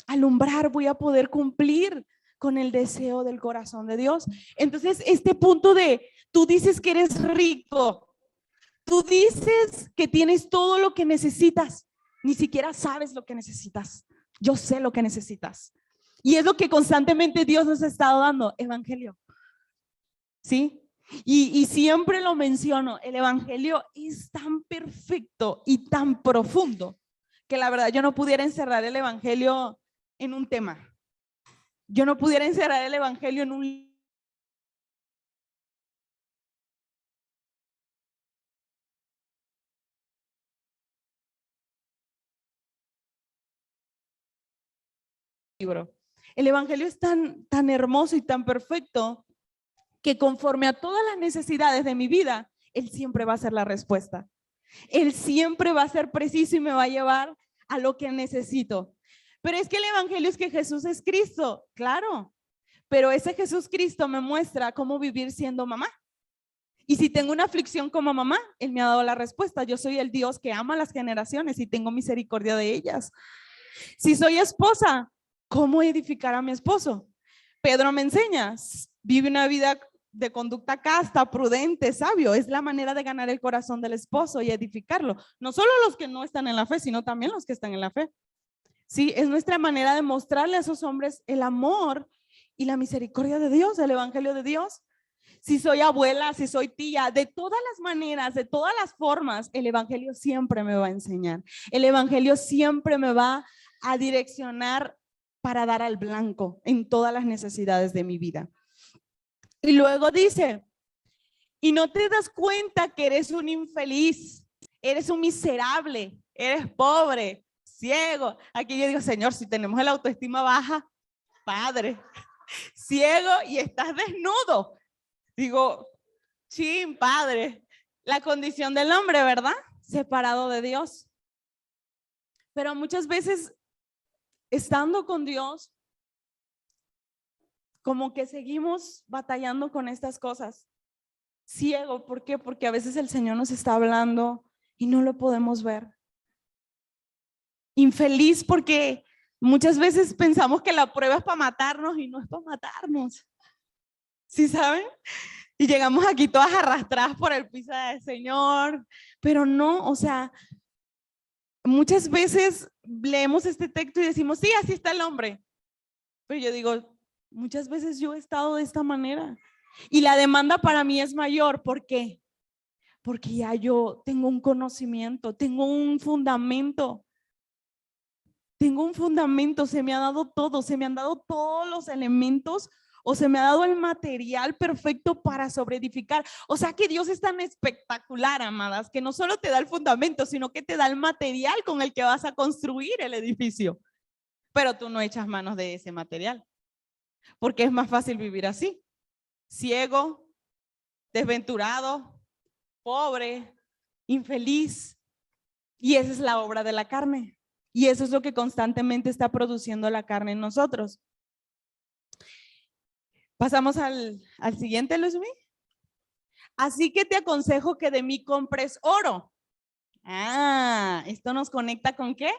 alumbrar, voy a poder cumplir con el deseo del corazón de Dios. Entonces, este punto de, tú dices que eres rico, tú dices que tienes todo lo que necesitas, ni siquiera sabes lo que necesitas. Yo sé lo que necesitas. Y es lo que constantemente Dios nos ha estado dando, evangelio. ¿Sí? Y siempre lo menciono, el evangelio es tan perfecto y tan profundo que la verdad yo no pudiera encerrar el evangelio en un tema. Yo no pudiera encerrar el evangelio en un libro. El evangelio es tan hermoso y tan perfecto que conforme a todas las necesidades de mi vida, él siempre va a ser la respuesta. Él siempre va a ser preciso y me va a llevar a lo que necesito. Pero es que el evangelio es que Jesús es Cristo, claro. Pero ese Jesús Cristo me muestra cómo vivir siendo mamá. Y si tengo una aflicción como mamá, él me ha dado la respuesta. Yo soy el Dios que ama a las generaciones y tengo misericordia de ellas. Si soy esposa, ¿cómo edificar a mi esposo? Pedro me enseña, vive una vida de conducta casta, prudente, sabio. Es la manera de ganar el corazón del esposo y edificarlo. No solo los que no están en la fe, sino también los que están en la fe. Sí, es nuestra manera de mostrarle a esos hombres el amor y la misericordia de Dios, el evangelio de Dios. Si soy abuela, si soy tía, de todas las maneras, de todas las formas, el evangelio siempre me va a enseñar. El evangelio siempre me va a direccionar para dar al blanco en todas las necesidades de mi vida. Y luego dice, y no te das cuenta que eres un infeliz, eres un miserable, eres pobre, ciego. Aquí yo digo, Señor, si tenemos la autoestima baja, Padre, ciego y estás desnudo. Digo, chin, Padre, la condición del hombre, ¿verdad? Separado de Dios. Pero muchas veces, estando con Dios, como que seguimos batallando con estas cosas. Ciego, ¿por qué? Porque a veces el Señor nos está hablando y no lo podemos ver. Infeliz porque muchas veces pensamos que la prueba es para matarnos y no es para matarnos. ¿Sí saben? Y llegamos aquí todas arrastradas por el piso del Señor, pero no, o sea, muchas veces leemos este texto y decimos, sí, así está el hombre. Pero yo digo, muchas veces yo he estado de esta manera y la demanda para mí es mayor. ¿Por qué? Porque ya yo tengo un conocimiento, tengo un fundamento. Tengo un fundamento, se me ha dado todo, se me han dado todos los elementos o se me ha dado el material perfecto para sobreedificar. O sea que Dios es tan espectacular, amadas, que no solo te da el fundamento, sino que te da el material con el que vas a construir el edificio. Pero tú no echas manos de ese material, porque es más fácil vivir así, ciego, desventurado, pobre, infeliz. Y esa es la obra de la carne. Y eso es lo que constantemente está produciendo la carne en nosotros. Pasamos al siguiente, Luzmi. Así que te aconsejo que de mí compres oro. Esto nos conecta ¿con qué?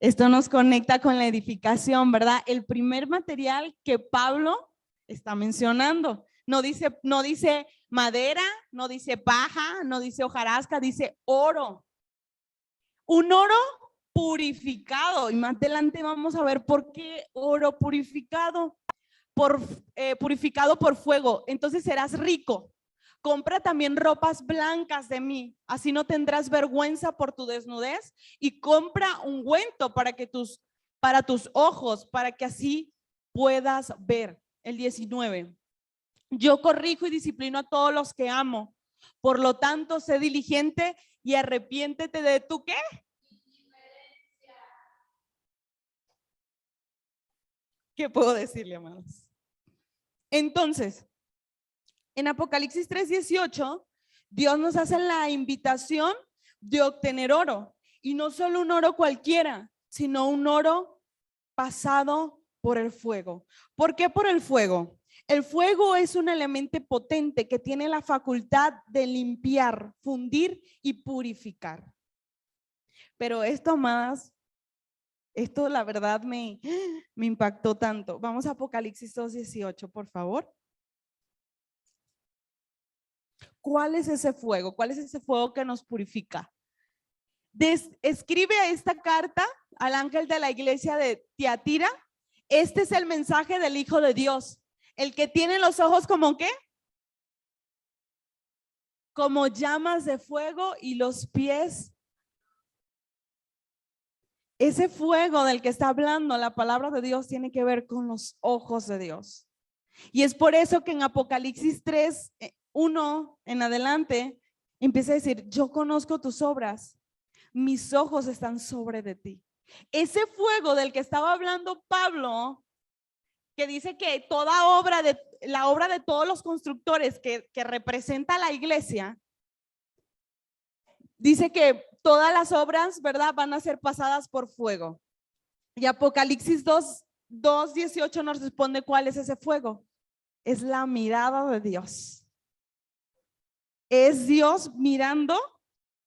Esto nos conecta con la edificación, ¿verdad? El primer material que Pablo está mencionando. No dice madera, no dice paja, no dice hojarasca, dice oro. Un oro purificado. Y más adelante vamos a ver por qué oro purificado. Purificado por fuego. Entonces serás rico. Compra también ropas blancas de mí, así no tendrás vergüenza por tu desnudez, y compra ungüento para tus ojos, para que así puedas ver. El 19. Yo corrijo y disciplino a todos los que amo. Por lo tanto, sé diligente y arrepiéntete de tu ¿qué? ¿Qué puedo decirle, amados? Entonces, en Apocalipsis 3:18, Dios nos hace la invitación de obtener oro. Y no solo un oro cualquiera, sino un oro pasado por el fuego. ¿Por qué por el fuego? El fuego es un elemento potente que tiene la facultad de limpiar, fundir y purificar. Pero esto más, esto la verdad me impactó tanto. Vamos a Apocalipsis 2:18, por favor. ¿Cuál es ese fuego? ¿Cuál es ese fuego que nos purifica? Escribe esta carta al ángel de la iglesia de Tiatira. Este es el mensaje del Hijo de Dios, el que tiene los ojos como ¿qué? Como llamas de fuego y los pies. Ese fuego del que está hablando la palabra de Dios tiene que ver con los ojos de Dios. Y es por eso que en Apocalipsis 3:1 en adelante empieza a decir, yo conozco tus obras, mis ojos están sobre de ti. Ese fuego del que estaba hablando Pablo, que dice que la obra de todos los constructores que representa a la iglesia, dice que todas las obras, ¿verdad?, van a ser pasadas por fuego. Y Apocalipsis 2:18 nos responde cuál es ese fuego. Es la mirada de Dios. Es Dios mirando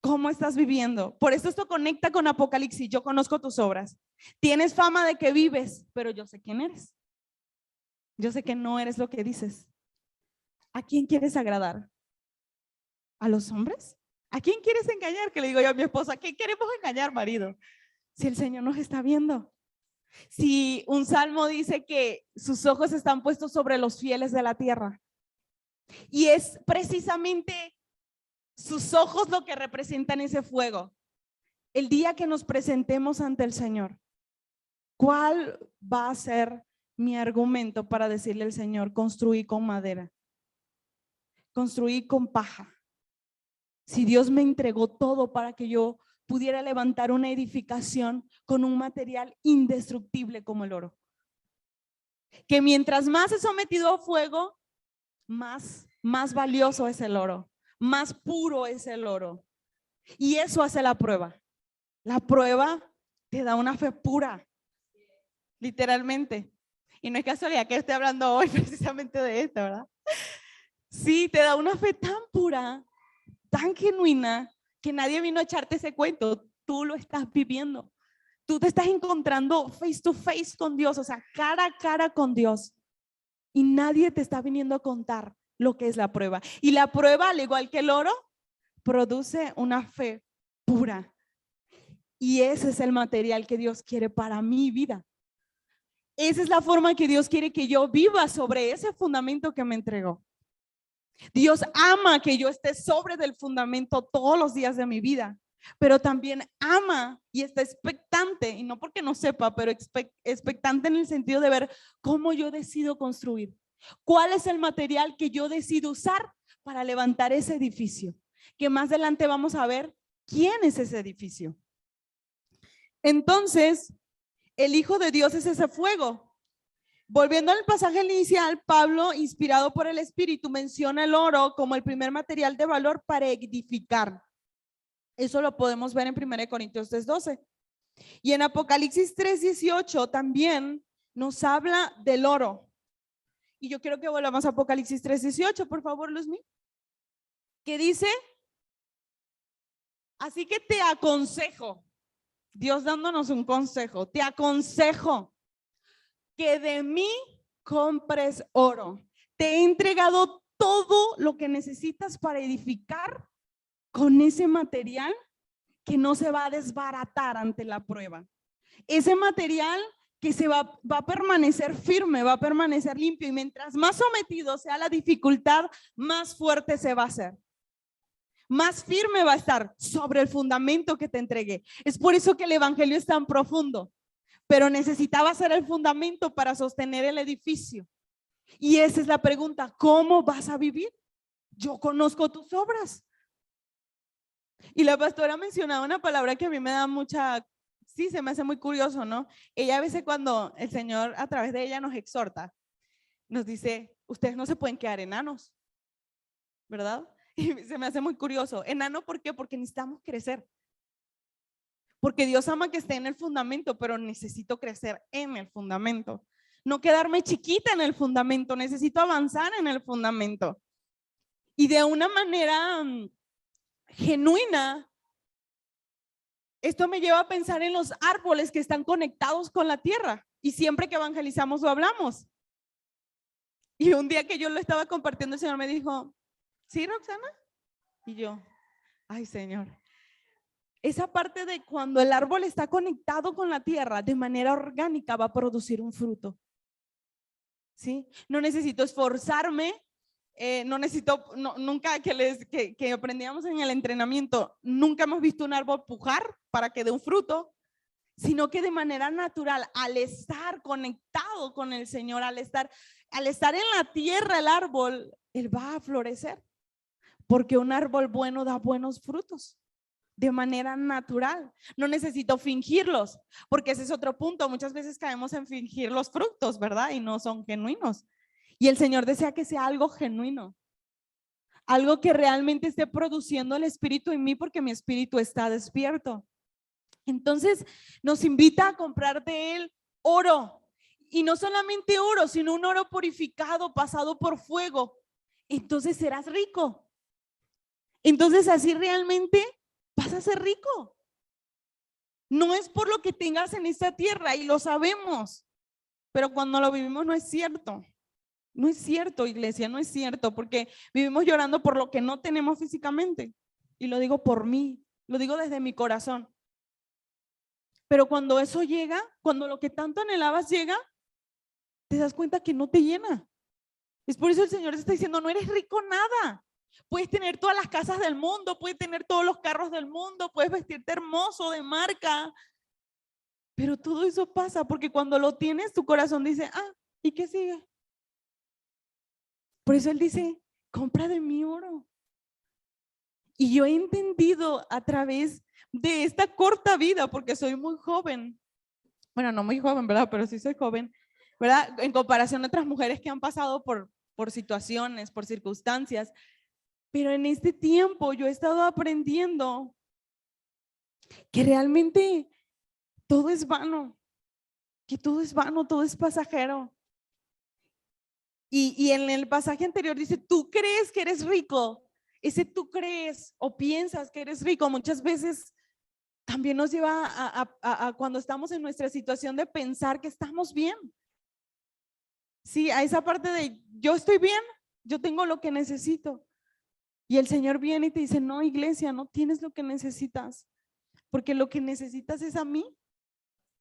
cómo estás viviendo. Por eso esto conecta con Apocalipsis. Yo conozco tus obras. Tienes fama de que vives, pero yo sé quién eres. Yo sé que no eres lo que dices. ¿A quién quieres agradar? ¿A los hombres? ¿A quién quieres engañar? Que le digo yo a mi esposa, ¿a quién queremos engañar, marido? Si el Señor nos está viendo. Si un salmo dice que sus ojos están puestos sobre los fieles de la tierra. Y es precisamente sus ojos lo que representan ese fuego. El día que nos presentemos ante el Señor, ¿cuál va a ser mi argumento para decirle al Señor, construí con madera, construí con paja? Si Dios me entregó todo para que yo pudiera levantar una edificación con un material indestructible como el oro, que mientras más es sometido a fuego, más valioso es el oro, más puro es el oro. Y eso hace la prueba. La prueba te da una fe pura, literalmente. Y no es casualidad que esté hablando hoy precisamente de esto, ¿verdad? Sí, te da una fe tan pura, tan genuina, que nadie vino a echarte ese cuento. Tú lo estás viviendo. Tú te estás encontrando face to face con Dios, o sea, cara a cara con Dios. Y nadie te está viniendo a contar lo que es la prueba. Y la prueba, al igual que el oro, produce una fe pura. Y ese es el material que Dios quiere para mi vida. Esa es la forma que Dios quiere que yo viva sobre ese fundamento que me entregó. Dios ama que yo esté sobre del fundamento todos los días de mi vida, pero también ama y está expectante, y no porque no sepa, pero expectante en el sentido de ver cómo yo decido construir. ¿Cuál es el material que yo decido usar para levantar ese edificio? Que más adelante vamos a ver quién es ese edificio. Entonces, el Hijo de Dios es ese fuego. Volviendo al pasaje inicial, Pablo, inspirado por el Espíritu, menciona el oro como el primer material de valor para edificar. Eso lo podemos ver en 1 Corintios 3:12. Y en Apocalipsis 3:18 también nos habla del oro. Y yo quiero que volvamos a Apocalipsis 3:18, por favor, Luzmi. Que dice, así que te aconsejo, Dios dándonos un consejo, te aconsejo que de mí compres oro. Te he entregado todo lo que necesitas para edificar con ese material que no se va a desbaratar ante la prueba. Ese material que va a permanecer firme, va a permanecer limpio, y mientras más sometido sea la dificultad, más fuerte se va a hacer. Más firme va a estar sobre el fundamento que te entregué. Es por eso que el evangelio es tan profundo, pero necesitaba ser el fundamento para sostener el edificio. Y esa es la pregunta, ¿cómo vas a vivir? Yo conozco tus obras. Y la pastora mencionaba una palabra que a mí me da mucha, sí, se me hace muy curioso, ¿no? Ella a veces, cuando el Señor a través de ella nos exhorta, nos dice, ustedes no se pueden quedar enanos, ¿verdad? Y se me hace muy curioso. Enano, ¿por qué? Porque necesitamos crecer. Porque Dios ama que esté en el fundamento, pero necesito crecer en el fundamento. No quedarme chiquita en el fundamento, necesito avanzar en el fundamento. Y de una manera genuina, esto me lleva a pensar en los árboles que están conectados con la tierra. Y siempre que evangelizamos lo hablamos. Y un día que yo lo estaba compartiendo, el Señor me dijo, ¿sí, Roxana? Y yo, ay, Señor. Esa parte de cuando el árbol está conectado con la tierra de manera orgánica va a producir un fruto. ¿Sí? No necesito esforzarme, no necesito, nunca que aprendíamos en el entrenamiento, nunca hemos visto un árbol pujar para que dé un fruto, sino que de manera natural, al estar conectado con el Señor, al estar en la tierra el árbol, él va a florecer, porque un árbol bueno da buenos frutos. De manera natural, no necesito fingirlos, porque ese es otro punto. Muchas veces caemos en fingir los frutos, ¿verdad? Y no son genuinos. Y el Señor desea que sea algo genuino, algo que realmente esté produciendo el Espíritu en mí, porque mi espíritu está despierto. Entonces nos invita a comprar de Él oro, y no solamente oro, sino un oro purificado, pasado por fuego. Entonces serás rico. Entonces así realmente vas a ser rico. No es por lo que tengas en esta tierra, y lo sabemos, pero cuando lo vivimos no es cierto. No es cierto, iglesia, no es cierto, porque vivimos llorando por lo que no tenemos físicamente. Y lo digo por mí, lo digo desde mi corazón. Pero cuando eso llega, cuando lo que tanto anhelabas llega, te das cuenta que no te llena. Es por eso el Señor está diciendo, no eres rico nada. Puedes tener todas las casas del mundo, puedes tener todos los carros del mundo, puedes vestirte hermoso, de marca, pero todo eso pasa porque cuando lo tienes, tu corazón dice, ¿y qué sigue? Por eso Él dice, compra de mi oro. Y yo he entendido a través de esta corta vida, porque soy muy joven, bueno, no muy joven, ¿verdad? Pero sí soy joven, ¿verdad? En comparación a otras mujeres que han pasado por situaciones, por circunstancias. Pero en este tiempo yo he estado aprendiendo que realmente todo es vano, que todo es vano, todo es pasajero. Y en el pasaje anterior dice, tú crees que eres rico. Ese tú crees o piensas que eres rico muchas veces también nos lleva a cuando estamos en nuestra situación de pensar que estamos bien. Sí, a esa parte de yo estoy bien, yo tengo lo que necesito. Y el Señor viene y te dice, no, iglesia, no tienes lo que necesitas, porque lo que necesitas es a mí,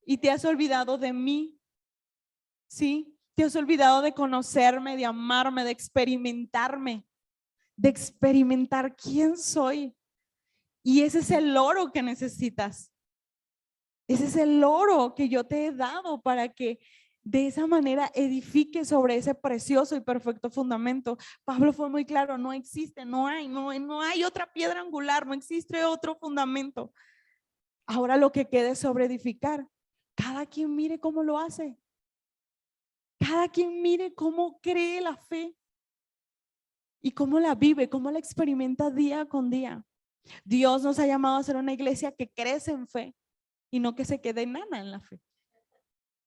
y te has olvidado de mí. Sí, te has olvidado de conocerme, de amarme, de experimentar quién soy. Y ese es el oro que necesitas. Ese es el oro que yo te he dado para que de esa manera edifique sobre ese precioso y perfecto fundamento. Pablo fue muy claro, no existe, no hay otra piedra angular, no existe otro fundamento. Ahora lo que queda es sobre edificar. Cada quien mire cómo lo hace. Cada quien mire cómo cree la fe y cómo la vive, cómo la experimenta día con día. Dios nos ha llamado a ser una iglesia que crece en fe, y no que se quede nana en la fe,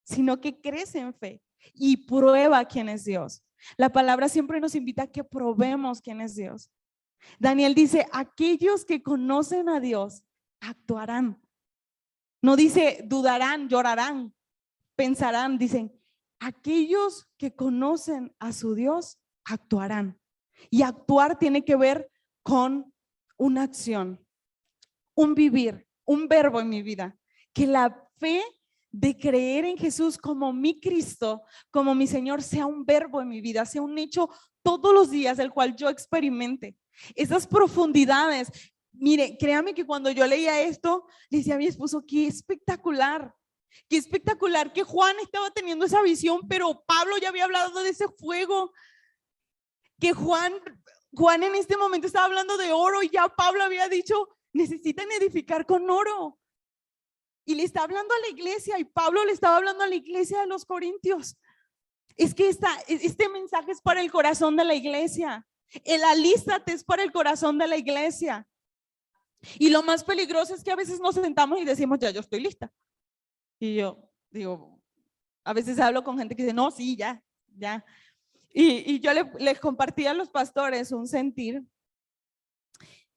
sino que crece en fe y prueba quién es Dios. La palabra siempre nos invita a que probemos quién es Dios. Daniel dice, aquellos que conocen a Dios actuarán. No dice dudarán, llorarán, pensarán, dicen, aquellos que conocen a su Dios actuarán. Y actuar tiene que ver con una acción, un vivir, un verbo en mi vida. Que la fe de creer en Jesús como mi Cristo, como mi Señor, sea un verbo en mi vida, sea un hecho todos los días el cual yo experimente. Esas profundidades. Mire, créame que cuando yo leía esto, le decía a mi esposo, qué espectacular que Juan estaba teniendo esa visión, pero Pablo ya había hablado de ese fuego, que Juan en este momento estaba hablando de oro y ya Pablo había dicho, necesitan edificar con oro. Y le está hablando a la iglesia y Pablo le estaba hablando a la iglesia de los Corintios. Es que este mensaje es para el corazón de la iglesia. El alístate es para el corazón de la iglesia. Y lo más peligroso es que a veces nos sentamos y decimos, ya, yo estoy lista. Y yo digo, a veces hablo con gente que dice, no, sí, ya. Y yo les compartí a los pastores un sentir.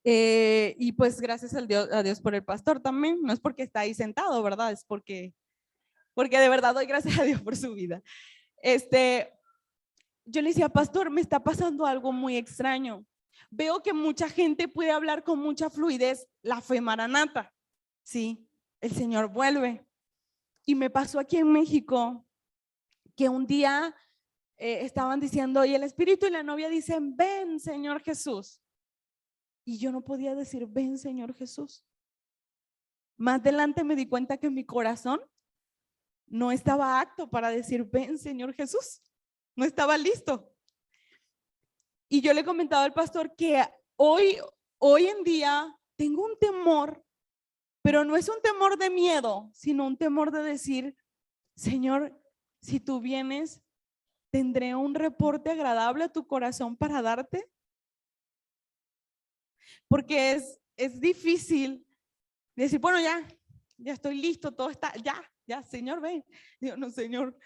Y pues gracias a Dios por el pastor también. No es porque está ahí sentado, ¿verdad? Es porque de verdad doy gracias a Dios por su vida. Yo le decía, pastor, me está pasando algo muy extraño. Veo que mucha gente puede hablar con mucha fluidez la fe maranata. Sí, el Señor vuelve. Y me pasó aquí en México que un día estaban diciendo, y el espíritu y la novia dicen, ven, Señor Jesús. Y yo no podía decir, ven, Señor Jesús. Más adelante me di cuenta que mi corazón no estaba apto para decir, ven, Señor Jesús. No estaba listo. Y yo le comentaba al pastor que hoy en día tengo un temor, pero no es un temor de miedo, sino un temor de decir, Señor, si tú vienes, ¿tendré un reporte agradable a tu corazón para darte? Porque es difícil decir, bueno, ya estoy listo, todo está, ya, Señor, ven. Digo, no, Señor,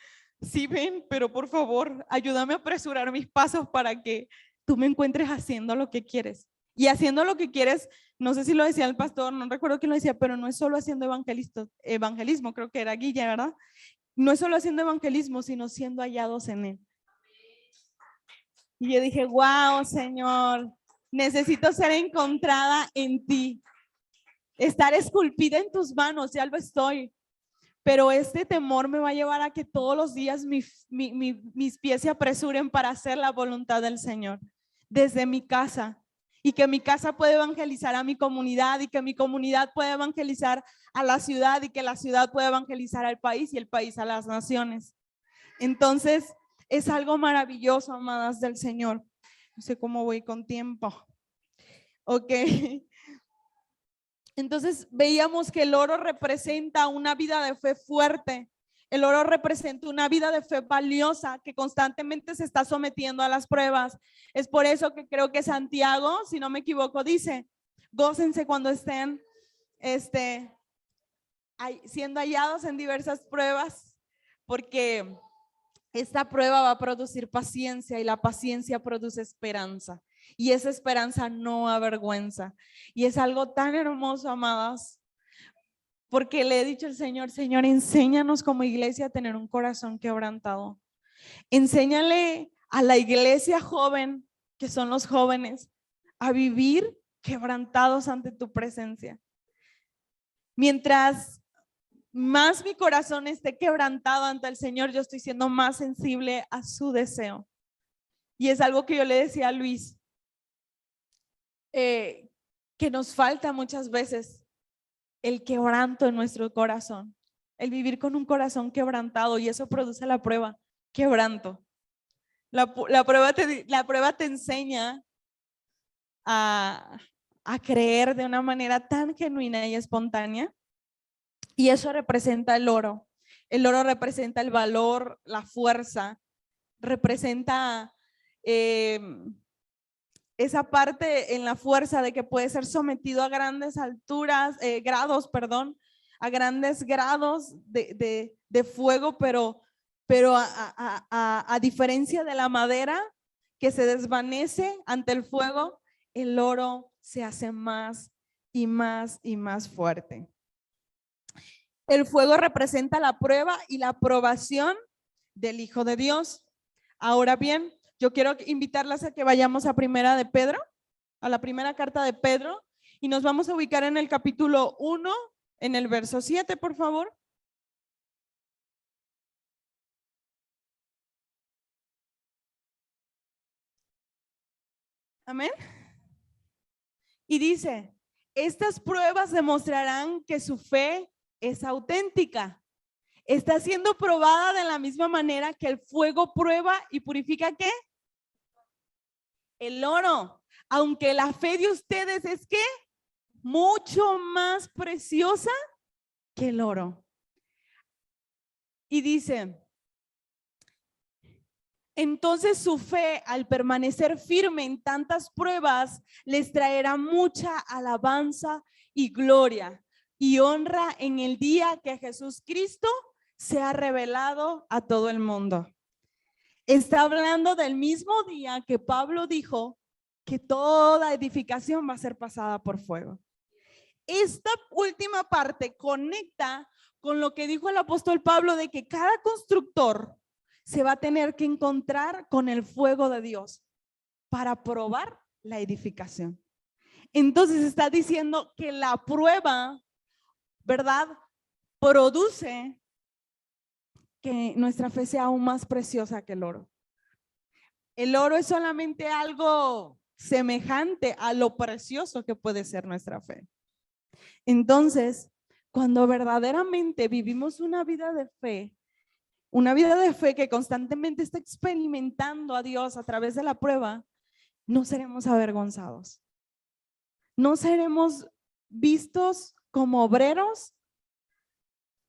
sí ven, pero por favor, ayúdame a apresurar mis pasos para que tú me encuentres haciendo lo que quieres. Y haciendo lo que quieres, no sé si lo decía el pastor, no recuerdo quién lo decía, pero no es solo haciendo evangelismo, creo que era Guilla, ¿verdad? No es solo haciendo evangelismo, sino siendo hallados en él. Y yo dije, wow, Señor, necesito ser encontrada en ti, estar esculpida en tus manos, ya lo estoy. Pero este temor me va a llevar a que todos los días mis pies se apresuren para hacer la voluntad del Señor desde mi casa, y que mi casa pueda evangelizar a mi comunidad, y que mi comunidad pueda evangelizar a la ciudad, y que la ciudad pueda evangelizar al país, y el país a las naciones. Entonces es algo maravilloso, amadas del Señor. No sé cómo voy con tiempo. Ok. Entonces veíamos que el oro representa una vida de fe fuerte. El oro representa una vida de fe valiosa que constantemente se está sometiendo a las pruebas. Es por eso que creo que Santiago, si no me equivoco, dice, gócense cuando estén siendo hallados en diversas pruebas, porque esta prueba va a producir paciencia, y la paciencia produce esperanza. Y esa esperanza no avergüenza. Y es algo tan hermoso, amadas, porque le he dicho al Señor, Señor, enséñanos como iglesia a tener un corazón quebrantado. Enséñale a la iglesia joven, que son los jóvenes, a vivir quebrantados ante tu presencia. Mientras más mi corazón esté quebrantado ante el Señor, yo estoy siendo más sensible a su deseo. Y es algo que yo le decía a Luis, que nos falta muchas veces el quebranto en nuestro corazón, el vivir con un corazón quebrantado, y eso produce la prueba, quebranto. La prueba te enseña a creer de una manera tan genuina y espontánea, y eso representa el oro. El oro representa el valor, la fuerza, representa esa parte en la fuerza de que puede ser sometido a grandes grados, a grandes grados de fuego, pero a diferencia de la madera que se desvanece ante el fuego, el oro se hace más y más y más fuerte. El fuego representa la prueba y la aprobación del Hijo de Dios. Ahora bien, yo quiero invitarlas a que vayamos a Primera de Pedro, a la primera carta de Pedro, y nos vamos a ubicar en el capítulo 1, en el verso 7, por favor. Amén. Y dice, estas pruebas demostrarán que su fe es auténtica. Está siendo probada de la misma manera que el fuego prueba y purifica ¿qué? El oro. Aunque la fe de ustedes es ¿qué? Mucho más preciosa que el oro. Y dice, entonces su fe, al permanecer firme en tantas pruebas, les traerá mucha alabanza y gloria y honra en el día que Jesús Cristo se ha revelado a todo el mundo. Está hablando del mismo día que Pablo dijo que toda edificación va a ser pasada por fuego. Esta última parte conecta con lo que dijo el apóstol Pablo de que cada constructor se va a tener que encontrar con el fuego de Dios para probar la edificación. Entonces está diciendo que la prueba, ¿verdad?, produce que nuestra fe sea aún más preciosa que el oro. El oro es solamente algo semejante a lo precioso que puede ser nuestra fe. Entonces, cuando verdaderamente vivimos una vida de fe que constantemente está experimentando a Dios a través de la prueba, no seremos avergonzados. No seremos vistos como obreros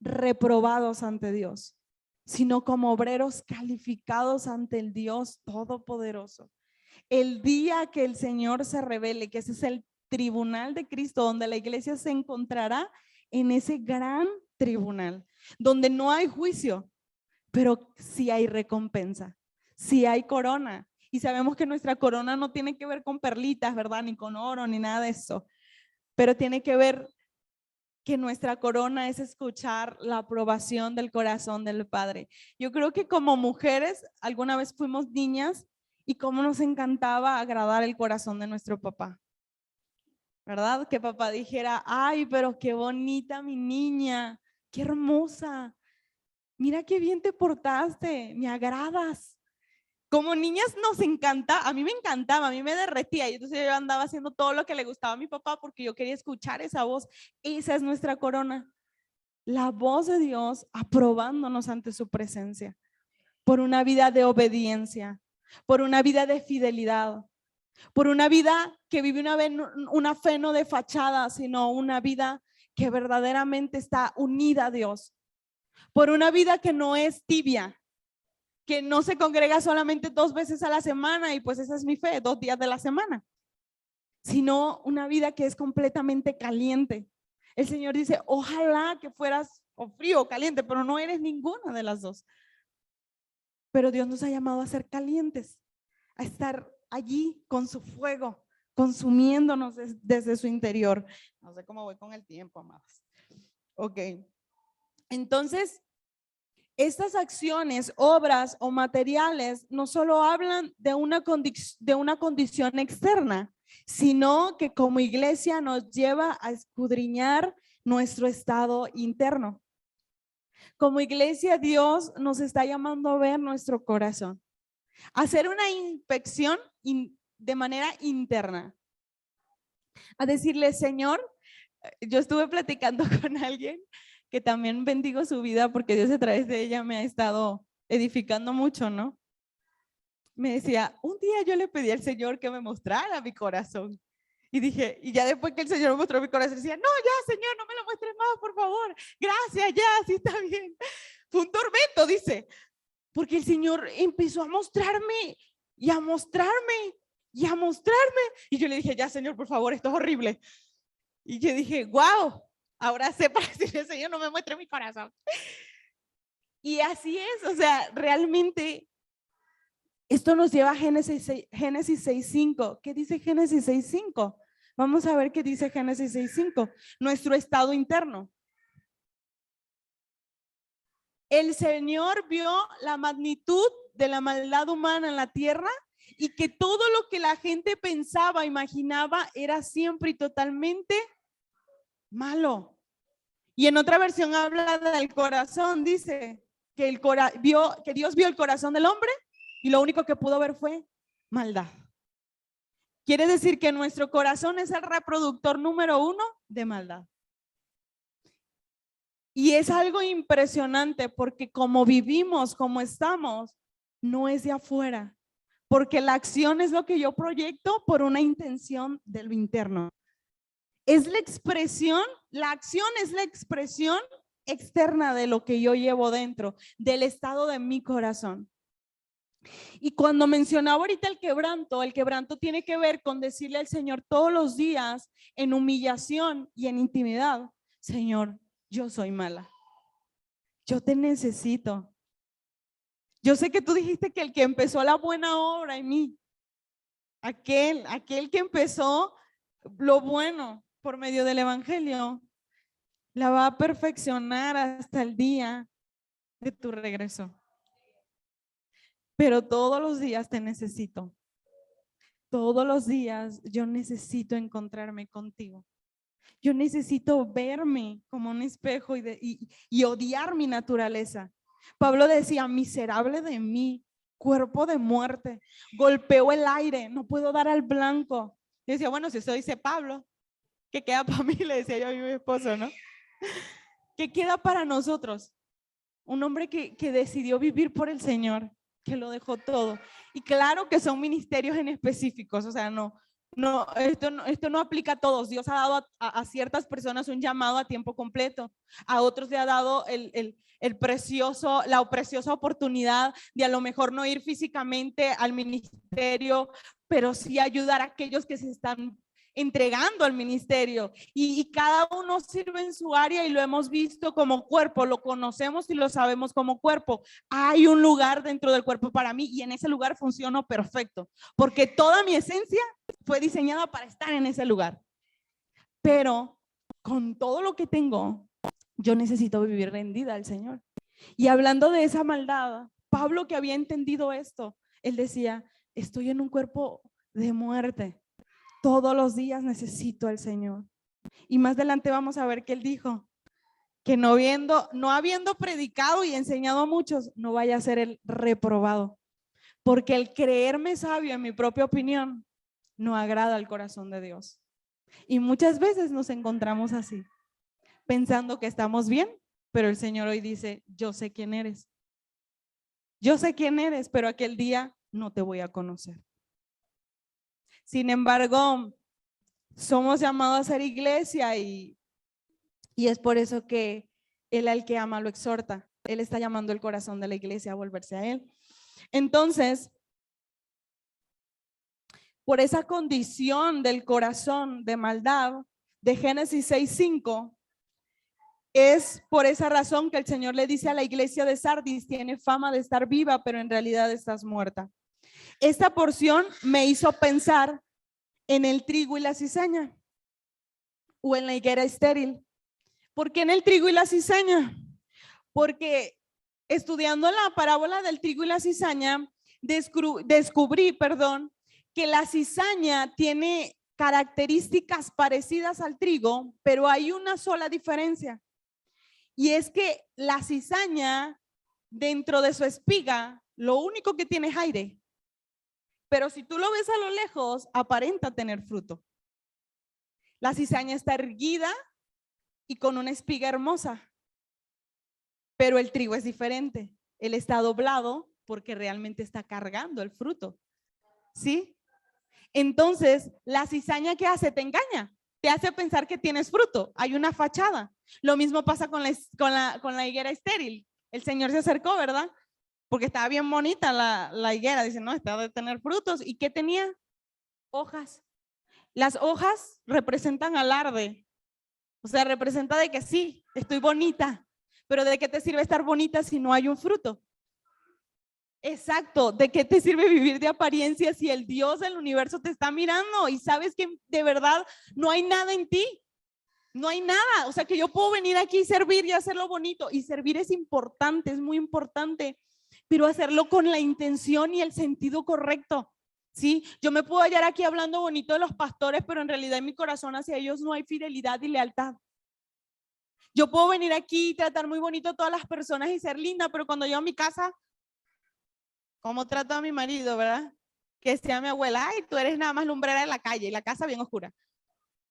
reprobados ante Dios, sino como obreros calificados ante el Dios Todopoderoso. El día que el Señor se revele, que ese es el tribunal de Cristo, donde la iglesia se encontrará en ese gran tribunal, donde no hay juicio, pero sí hay recompensa, sí hay corona. Y sabemos que nuestra corona no tiene que ver con perlitas, ¿verdad? Ni con oro, ni nada de eso, pero tiene que ver que nuestra corona es escuchar la aprobación del corazón del Padre. Yo creo que como mujeres, alguna vez fuimos niñas y cómo nos encantaba agradar el corazón de nuestro papá, ¿verdad? Que papá dijera, ay, pero qué bonita mi niña, qué hermosa, mira qué bien te portaste, me agradas. Como niñas nos encanta, a mí me encantaba, a mí me derretía y entonces yo andaba haciendo todo lo que le gustaba a mi papá porque yo quería escuchar esa voz. Esa es nuestra corona, la voz de Dios aprobándonos ante su presencia por una vida de obediencia, por una vida de fidelidad, por una vida que vive una fe no de fachada, sino una vida que verdaderamente está unida a Dios, por una vida que no es tibia, que no se congrega solamente 2 veces a la semana y pues esa es mi fe, 2 días de la semana, sino una vida que es completamente caliente. El Señor dice, ojalá que fueras o frío o caliente, pero no eres ninguna de las dos. Pero Dios nos ha llamado a ser calientes, a estar allí con su fuego, consumiéndonos desde su interior. No sé cómo voy con el tiempo, amados. Ok. Entonces, estas acciones, obras o materiales no solo hablan de una condición externa, sino que como iglesia nos lleva a escudriñar nuestro estado interno. Como iglesia, Dios nos está llamando a ver nuestro corazón, a hacer una inspección de manera interna, a decirle, Señor, yo estuve platicando con alguien que también bendigo su vida porque Dios a través de ella me ha estado edificando mucho, ¿no? Me decía, un día yo le pedí al Señor que me mostrara mi corazón. Y dije, y ya después que el Señor me mostró mi corazón, decía, no, ya, Señor, no me lo muestres más, por favor. Gracias, ya, sí está bien. Fue un tormento, dice, porque el Señor empezó a mostrarme y a mostrarme y a mostrarme. Y yo le dije, ya, Señor, por favor, esto es horrible. Y yo dije, wow. ahora sé para decirle, Señor, no me muestre mi corazón. Y así es, o sea, realmente esto nos lleva a Génesis 6:5. ¿Qué dice Génesis 6:5? Vamos a ver qué dice Génesis 6:5. Nuestro estado interno. El Señor vio la magnitud de la maldad humana en la tierra y que todo lo que la gente pensaba, imaginaba, era siempre y totalmente malo. Y en otra versión habla del corazón, dice que, que Dios vio el corazón del hombre y lo único que pudo ver fue maldad. Quiere decir que nuestro corazón es el reproductor número 1 de maldad. Y es algo impresionante porque como vivimos, como estamos, no es de afuera. Porque la acción es lo que yo proyecto por una intención de lo interno. Es la expresión, la acción es la expresión externa de lo que yo llevo dentro, del estado de mi corazón. Y cuando mencionaba ahorita el quebranto tiene que ver con decirle al Señor todos los días en humillación y en intimidad, Señor, yo soy mala. Yo te necesito. Yo sé que tú dijiste que el que empezó la buena obra en mí, aquel que empezó lo bueno por medio del evangelio, la va a perfeccionar hasta el día de tu regreso. Pero todos los días te necesito. Todos los días yo necesito encontrarme contigo. Yo necesito verme como un espejo y odiar mi naturaleza. Pablo decía, miserable de mí, cuerpo de muerte, golpeo el aire, no puedo dar al blanco. Y decía, bueno, si eso dice Pablo, ¿qué queda para mí? Le decía yo a mi esposo, ¿no? ¿Qué queda para nosotros? Un hombre que decidió vivir por el Señor, que lo dejó todo. Y claro que son ministerios en específicos, o sea, esto no aplica a todos. Dios ha dado a ciertas personas un llamado a tiempo completo, a otros le ha dado la preciosa oportunidad de a lo mejor no ir físicamente al ministerio, pero sí ayudar a aquellos que se están entregando al ministerio y cada uno sirve en su área y lo hemos visto como cuerpo, lo conocemos y lo sabemos como cuerpo. Hay un lugar dentro del cuerpo para mí y en ese lugar funciono perfecto, porque toda mi esencia fue diseñada para estar en ese lugar. Pero con todo lo que tengo, yo necesito vivir rendida al Señor. Y hablando de esa maldad, Pablo, que había entendido esto, él decía, estoy en un cuerpo de muerte. Todos los días necesito al Señor. Y más adelante vamos a ver que él dijo que no habiendo predicado y enseñado a muchos, no vaya a ser el reprobado. Porque el creerme sabio en mi propia opinión no agrada al corazón de Dios. Y muchas veces nos encontramos así, pensando que estamos bien, pero el Señor hoy dice, yo sé quién eres. Yo sé quién eres, pero aquel día no te voy a conocer. Sin embargo, somos llamados a ser iglesia y es por eso que Él al que ama lo exhorta. Él está llamando el corazón de la iglesia a volverse a Él. Entonces, por esa condición del corazón de maldad de Génesis 6:5, es por esa razón que el Señor le dice a la iglesia de Sardis, tiene fama de estar viva, pero en realidad estás muerta. Esta porción me hizo pensar en el trigo y la cizaña o en la higuera estéril. ¿Por qué en el trigo y la cizaña? Porque estudiando la parábola del trigo y la cizaña, descubrí, que la cizaña tiene características parecidas al trigo, pero hay una sola diferencia. Y es que la cizaña, dentro de su espiga, lo único que tiene es aire. Pero si tú lo ves a lo lejos, aparenta tener fruto. La cizaña está erguida y con una espiga hermosa. Pero el trigo es diferente. Él está doblado porque realmente está cargando el fruto. ¿Sí? Entonces, la cizaña, ¿qué hace? Te engaña. Te hace pensar que tienes fruto. Hay una fachada. Lo mismo pasa con la higuera estéril. El Señor se acercó, ¿verdad? Porque estaba bien bonita la higuera. Dice, no, está de tener frutos. ¿Y qué tenía? Hojas. Las hojas representan alarde. O sea, representa de que sí, estoy bonita, pero ¿de qué te sirve estar bonita si no hay un fruto? Exacto, ¿de qué te sirve vivir de apariencia si el Dios del universo te está mirando y sabes que de verdad no hay nada en ti? No hay nada, o sea que yo puedo venir aquí y servir y hacerlo bonito, y servir es importante, es muy importante, pero hacerlo con la intención y el sentido correcto, ¿sí? Yo me puedo hallar aquí hablando bonito de los pastores, pero en realidad en mi corazón hacia ellos no hay fidelidad y lealtad. Yo puedo venir aquí y tratar muy bonito a todas las personas y ser linda, pero cuando llego a mi casa, ¿cómo trato a mi marido, verdad? Que sea mi abuela, ay, tú eres nada más lumbrera en la calle y la casa bien oscura.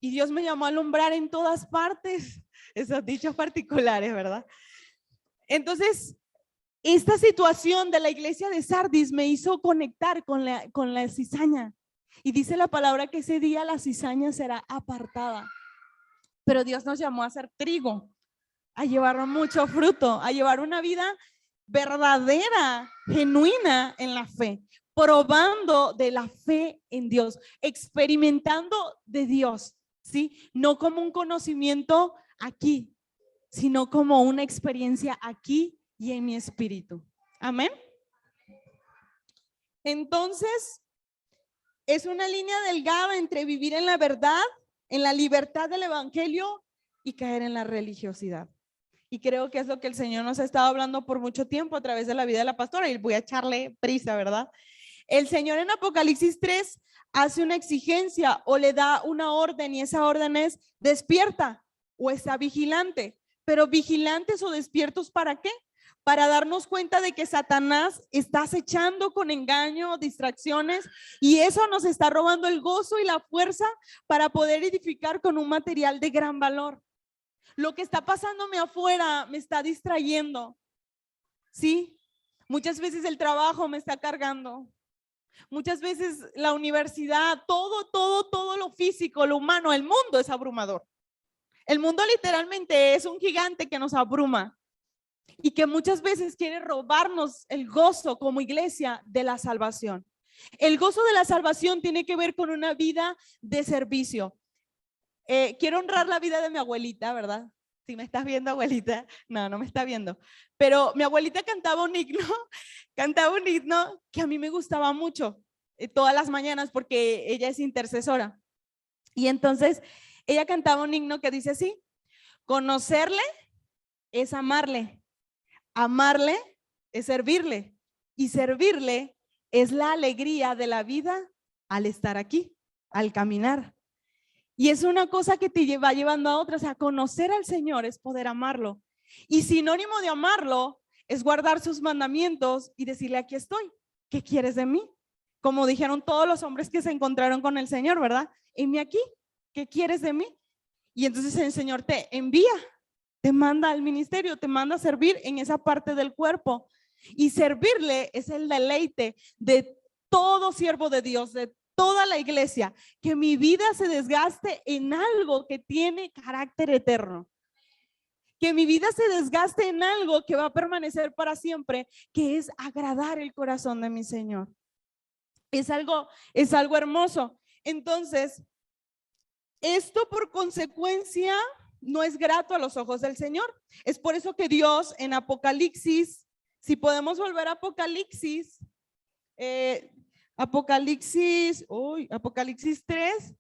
Y Dios me llamó a alumbrar en todas partes, esos dichos particulares, ¿verdad? Entonces, esta situación de la iglesia de Sardis me hizo conectar con la cizaña. Y dice la palabra que ese día la cizaña será apartada. Pero Dios nos llamó a hacer trigo, a llevar mucho fruto, a llevar una vida verdadera, genuina en la fe, probando de la fe en Dios, experimentando de Dios, ¿sí? No como un conocimiento aquí, sino como una experiencia aquí y en mi espíritu. Amén. Entonces, es una línea delgada entre vivir en la verdad, en la libertad del evangelio y caer en la religiosidad. Y creo que es lo que el Señor nos ha estado hablando por mucho tiempo a través de la vida de la pastora, y voy a echarle prisa, ¿verdad? El Señor en Apocalipsis 3 hace una exigencia o le da una orden, y esa orden es despierta o está vigilante. Pero vigilantes o despiertos, ¿para qué? Para darnos cuenta de que Satanás está acechando con engaño, distracciones, y eso nos está robando el gozo y la fuerza para poder edificar con un material de gran valor. Lo que está pasándome afuera me está distrayendo, ¿sí? Muchas veces el trabajo me está cargando. Muchas veces la universidad, todo lo físico, lo humano, el mundo es abrumador. El mundo literalmente es un gigante que nos abruma y que muchas veces quiere robarnos el gozo como iglesia de la salvación. El gozo de la salvación tiene que ver con una vida de servicio. Quiero honrar la vida de mi abuelita, ¿verdad? Si me estás viendo, abuelita. No me está viendo. Pero mi abuelita cantaba un himno que a mí me gustaba mucho todas las mañanas, porque ella es intercesora. Y entonces ella cantaba un himno que dice así: conocerle es amarle, amarle es servirle, y servirle es la alegría de la vida al estar aquí, al caminar. Y es una cosa que te va llevando a otras. A conocer al Señor es poder amarlo. Y sinónimo de amarlo es guardar sus mandamientos y decirle: aquí estoy, ¿qué quieres de mí? Como dijeron todos los hombres que se encontraron con el Señor, ¿verdad? Heme aquí, ¿qué quieres de mí? Y entonces el Señor te envía, te manda al ministerio, te manda a servir en esa parte del cuerpo. Y servirle es el deleite de todo siervo de Dios, de toda la iglesia, que mi vida se desgaste en algo que tiene carácter eterno, que mi vida se desgaste en algo que va a permanecer para siempre, que es agradar el corazón de mi Señor. Es algo hermoso. Entonces, esto por consecuencia no es grato a los ojos del Señor. Es por eso que Dios en Apocalipsis, si podemos volver a Apocalipsis, Apocalipsis 3,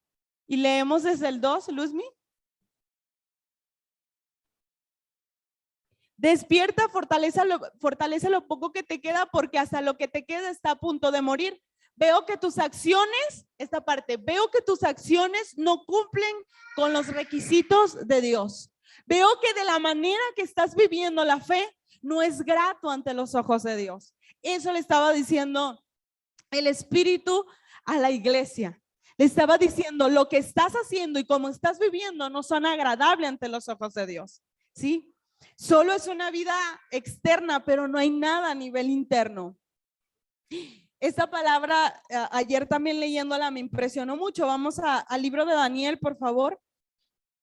y leemos desde el 2, Luzmi. Despierta, fortalece lo poco que te queda, porque hasta lo que te queda está a punto de morir. Veo que tus acciones, veo que tus acciones no cumplen con los requisitos de Dios. Veo que de la manera que estás viviendo la fe no es grato ante los ojos de Dios. Eso le estaba diciendo el Espíritu a la iglesia. Le estaba diciendo: lo que estás haciendo y cómo estás viviendo no son agradables ante los ojos de Dios, ¿sí? Solo es una vida externa, pero no hay nada a nivel interno. Esta palabra, ayer también leyéndola, me impresionó mucho. Vamos al libro de Daniel, por favor.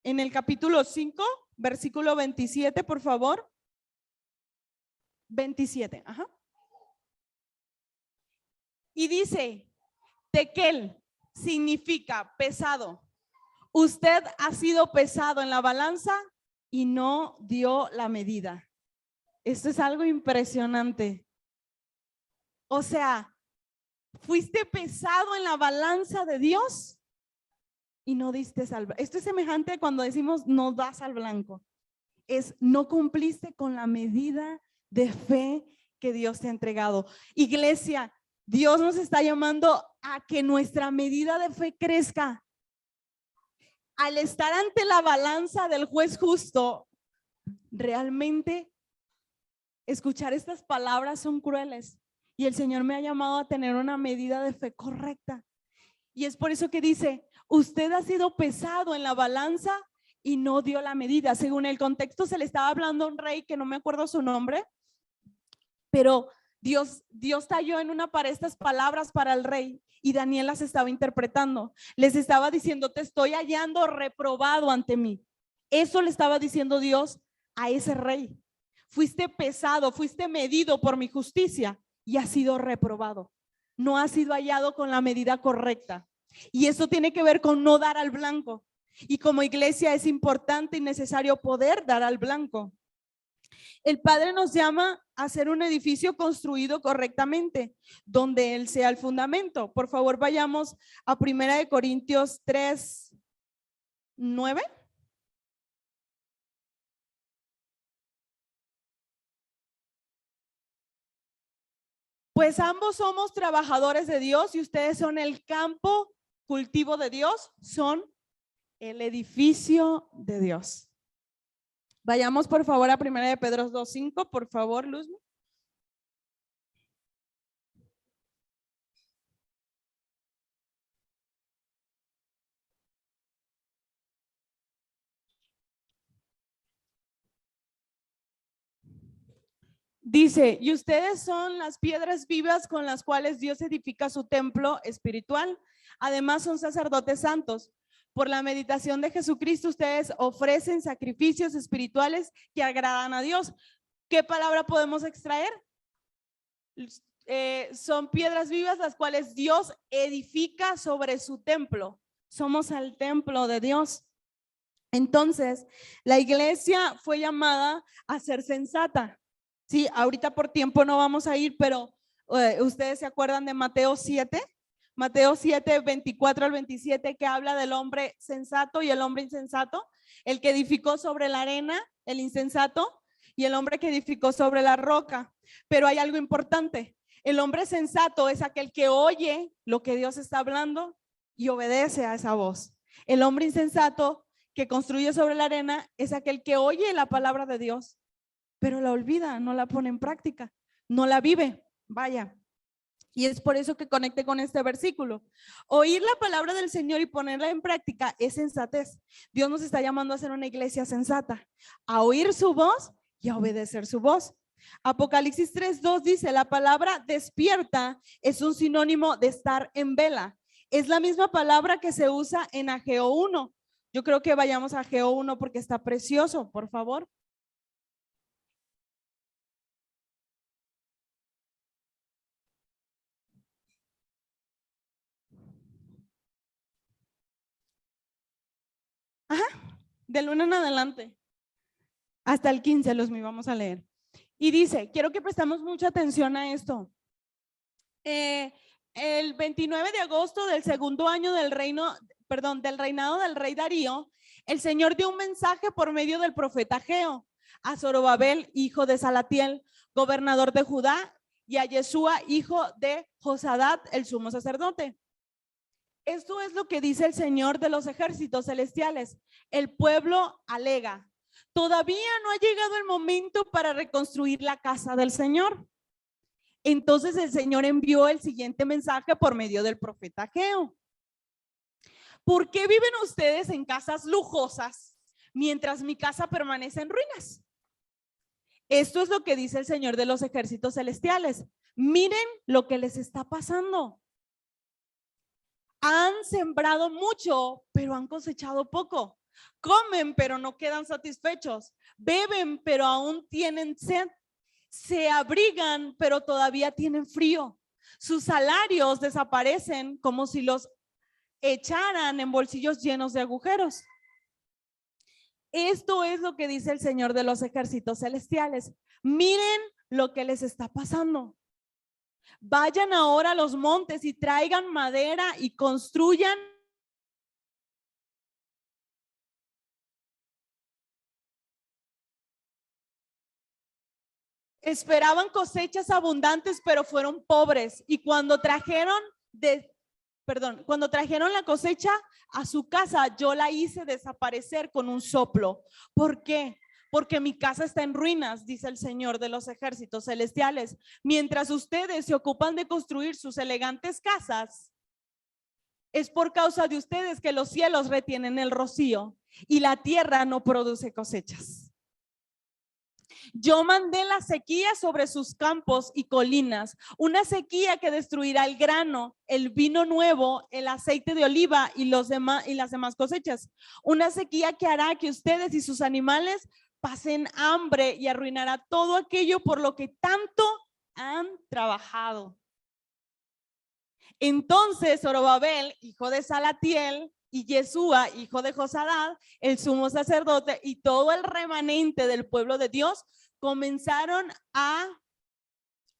En el capítulo 5, versículo 27, por favor. 27, ajá. Y dice: tekel significa pesado Usted ha sido pesado en la balanza y no dio la medida. Esto es algo impresionante. O sea, fuiste pesado en la balanza de Dios y no diste al blanco. Esto es semejante a cuando decimos no das al blanco. Es no cumpliste con la medida de fe que Dios te ha entregado. Iglesia, Dios nos está llamando a que nuestra medida de fe crezca. Al estar ante la balanza del juez justo, realmente escuchar estas palabras son crueles. Y el Señor me ha llamado a tener una medida de fe correcta. Y es por eso que dice, usted ha sido pesado en la balanza y no dio la medida. Según el contexto se le estaba hablando a un rey que no me acuerdo su nombre, pero Dios talló en una pared estas palabras para el rey y Daniel las estaba interpretando. Les estaba diciendo, te estoy hallando reprobado ante mí. Eso le estaba diciendo Dios a ese rey. Fuiste pesado, fuiste medido por mi justicia y has sido reprobado. No has sido hallado con la medida correcta. Y eso tiene que ver con no dar al blanco. Y como iglesia es importante y necesario poder dar al blanco. El Padre nos llama a hacer un edificio construido correctamente, donde Él sea el fundamento. Por favor, vayamos a 1 Corintios 3:9. Pues ambos somos trabajadores de Dios y ustedes son el campo, cultivo de Dios, son el edificio de Dios. Vayamos por favor a 1 Pedro 2:5, por favor, Luz. Dice, y ustedes son las piedras vivas con las cuales Dios edifica su templo espiritual. Además son sacerdotes santos. Por la meditación de Jesucristo, ustedes ofrecen sacrificios espirituales que agradan a Dios. ¿Qué palabra podemos extraer? Son piedras vivas las cuales Dios edifica sobre su templo. Somos el templo de Dios. Entonces, la iglesia fue llamada a ser sensata. Sí, ahorita por tiempo no vamos a ir, pero ustedes se acuerdan de Mateo 7, Mateo 7, 24 al 27, que habla del hombre sensato y el hombre insensato, el que edificó sobre la arena, el insensato, y el hombre que edificó sobre la roca. Pero hay algo importante, el hombre sensato es aquel que oye lo que Dios está hablando y obedece a esa voz. El hombre insensato que construye sobre la arena es aquel que oye la palabra de Dios, pero la olvida, no la pone en práctica, no la vive, vaya. Y es por eso que conecte con este versículo. Oír la palabra del Señor y ponerla en práctica es sensatez. Dios nos está llamando a ser una iglesia sensata, a oír su voz y a obedecer su voz. Apocalipsis 3:2 dice, la palabra despierta es un sinónimo de estar en vela. Es la misma palabra que se usa en Ageo 1. Yo creo que vayamos a Ageo 1 porque está precioso, por favor. Ajá, del 1 en adelante. Hasta el 15 los vamos a leer. Y dice, quiero que prestamos mucha atención a esto. El 29 de agosto del segundo año del reinado del rey Darío, el Señor dio un mensaje por medio del profeta Ageo a Zorobabel, hijo de Salatiel, gobernador de Judá, y a Yeshua, hijo de Josadat, el sumo sacerdote. Esto es lo que dice el Señor de los ejércitos celestiales. El pueblo alega, todavía no ha llegado el momento para reconstruir la casa del Señor. Entonces el Señor envió el siguiente mensaje por medio del profeta Ageo. ¿Por qué viven ustedes en casas lujosas mientras mi casa permanece en ruinas? Esto es lo que dice el Señor de los ejércitos celestiales. Miren lo que les está pasando. Han sembrado mucho, pero han cosechado poco. Comen, pero no quedan satisfechos. Beben, pero aún tienen sed. Se abrigan, pero todavía tienen frío. Sus salarios desaparecen como si los echaran en bolsillos llenos de agujeros. Esto es lo que dice el Señor de los ejércitos celestiales. Miren lo que les está pasando. Vayan ahora a los montes y traigan madera y construyan esperaban cosechas abundantes, pero fueron pobres. Y cuando trajeron la cosecha a su casa, yo la hice desaparecer con un soplo. ¿Por qué? Porque mi casa está en ruinas, dice el Señor de los ejércitos celestiales. Mientras ustedes se ocupan de construir sus elegantes casas, es por causa de ustedes que los cielos retienen el rocío y la tierra no produce cosechas. Yo mandé la sequía sobre sus campos y colinas, una sequía que destruirá el grano, el vino nuevo, el aceite de oliva y las demás cosechas. Una sequía que hará que ustedes y sus animales pasen hambre y arruinará todo aquello por lo que tanto han trabajado. Entonces Zorobabel, hijo de Salatiel, y Yeshua, hijo de Josadad, el sumo sacerdote, y todo el remanente del pueblo de Dios comenzaron a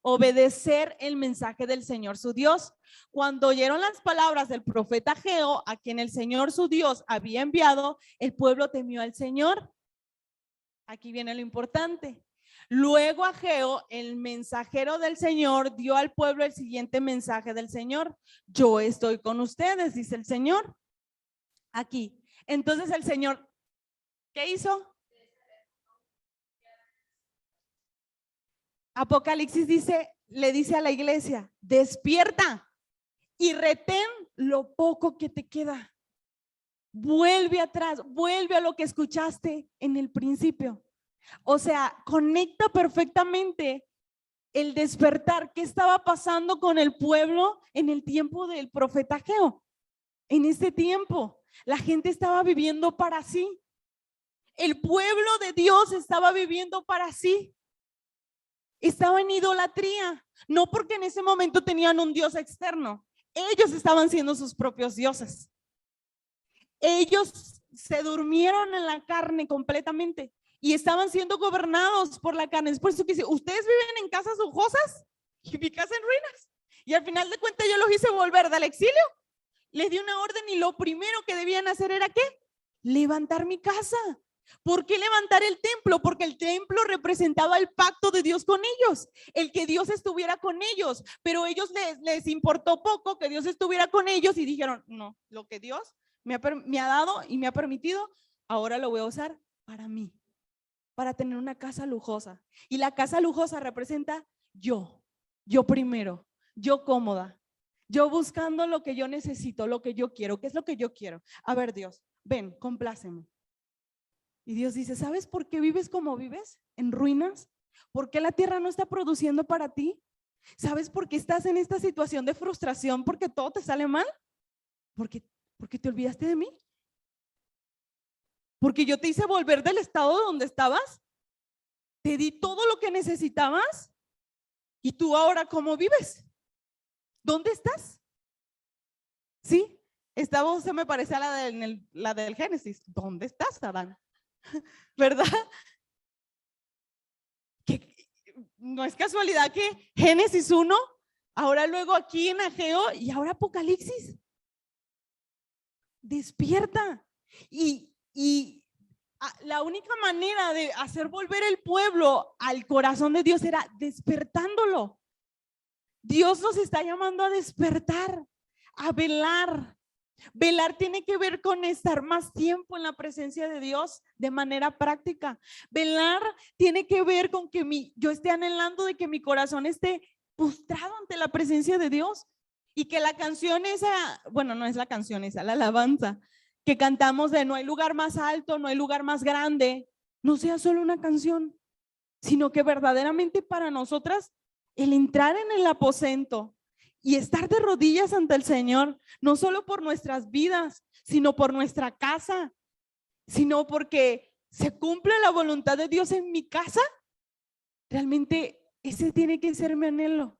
obedecer el mensaje del Señor su Dios. Cuando oyeron las palabras del profeta Ageo, a quien el Señor su Dios había enviado, el pueblo temió al Señor. Aquí viene lo importante. Luego Ageo, el mensajero del Señor, dio al pueblo el siguiente mensaje del Señor: yo estoy con ustedes, dice el Señor. Aquí. Entonces el Señor, ¿qué hizo? Apocalipsis le dice a la iglesia: despierta y retén lo poco que te queda. Vuelve atrás, vuelve a lo que escuchaste en el principio. O sea, conecta perfectamente el despertar. ¿Qué estaba pasando con el pueblo en el tiempo del profeta Ageo? En este tiempo, la gente estaba viviendo para sí. El pueblo de Dios estaba viviendo para sí. Estaba en idolatría, no porque en ese momento tenían un Dios externo. Ellos estaban siendo sus propios dioses. Ellos se durmieron en la carne completamente y estaban siendo gobernados por la carne. Es por eso que dice: ustedes viven en casas lujosas y mi casa en ruinas. Y al final de cuentas yo los hice volver del exilio. Les di una orden y lo primero que debían hacer era ¿qué? Levantar mi casa. ¿Por qué levantar el templo? Porque el templo representaba el pacto de Dios con ellos, el que Dios estuviera con ellos, pero ellos les importó poco que Dios estuviera con ellos y dijeron: no, lo que Dios me ha dado y me ha permitido, ahora lo voy a usar para mí, para tener una casa lujosa. Y la casa lujosa representa yo primero, yo cómoda, yo buscando lo que yo necesito, lo que yo quiero. ¿Qué es lo que yo quiero? A ver, Dios, ven, compláceme. Y Dios dice: ¿sabes por qué vives como vives? En ruinas. ¿Por qué la tierra no está produciendo para ti? ¿Sabes por qué estás en esta situación de frustración? ¿Porque todo te sale mal? ¿Porque te olvidaste de mí? ¿Porque yo te hice volver del estado donde estabas? ¿Te di todo lo que necesitabas? ¿Y tú ahora cómo vives? ¿Dónde estás? ¿Sí? Esta voz se me parece a la del Génesis. ¿Dónde estás, Adán? ¿Verdad? Que no es casualidad que Génesis 1, ahora luego aquí en Ageo y ahora Apocalipsis. Despierta. Y la única manera de hacer volver el pueblo al corazón de Dios era despertándolo. Dios nos está llamando a despertar, a velar. Velar tiene que ver con estar más tiempo en la presencia de Dios de manera práctica. Velar tiene que ver con que yo esté anhelando de que mi corazón esté postrado ante la presencia de Dios y que la canción esa, bueno, no es la canción esa, la alabanza que cantamos de no hay lugar más alto, no hay lugar más grande, no sea solo una canción, sino que verdaderamente para nosotras el entrar en el aposento y estar de rodillas ante el Señor, no solo por nuestras vidas, sino por nuestra casa, sino porque se cumple la voluntad de Dios en mi casa, realmente ese tiene que ser mi anhelo.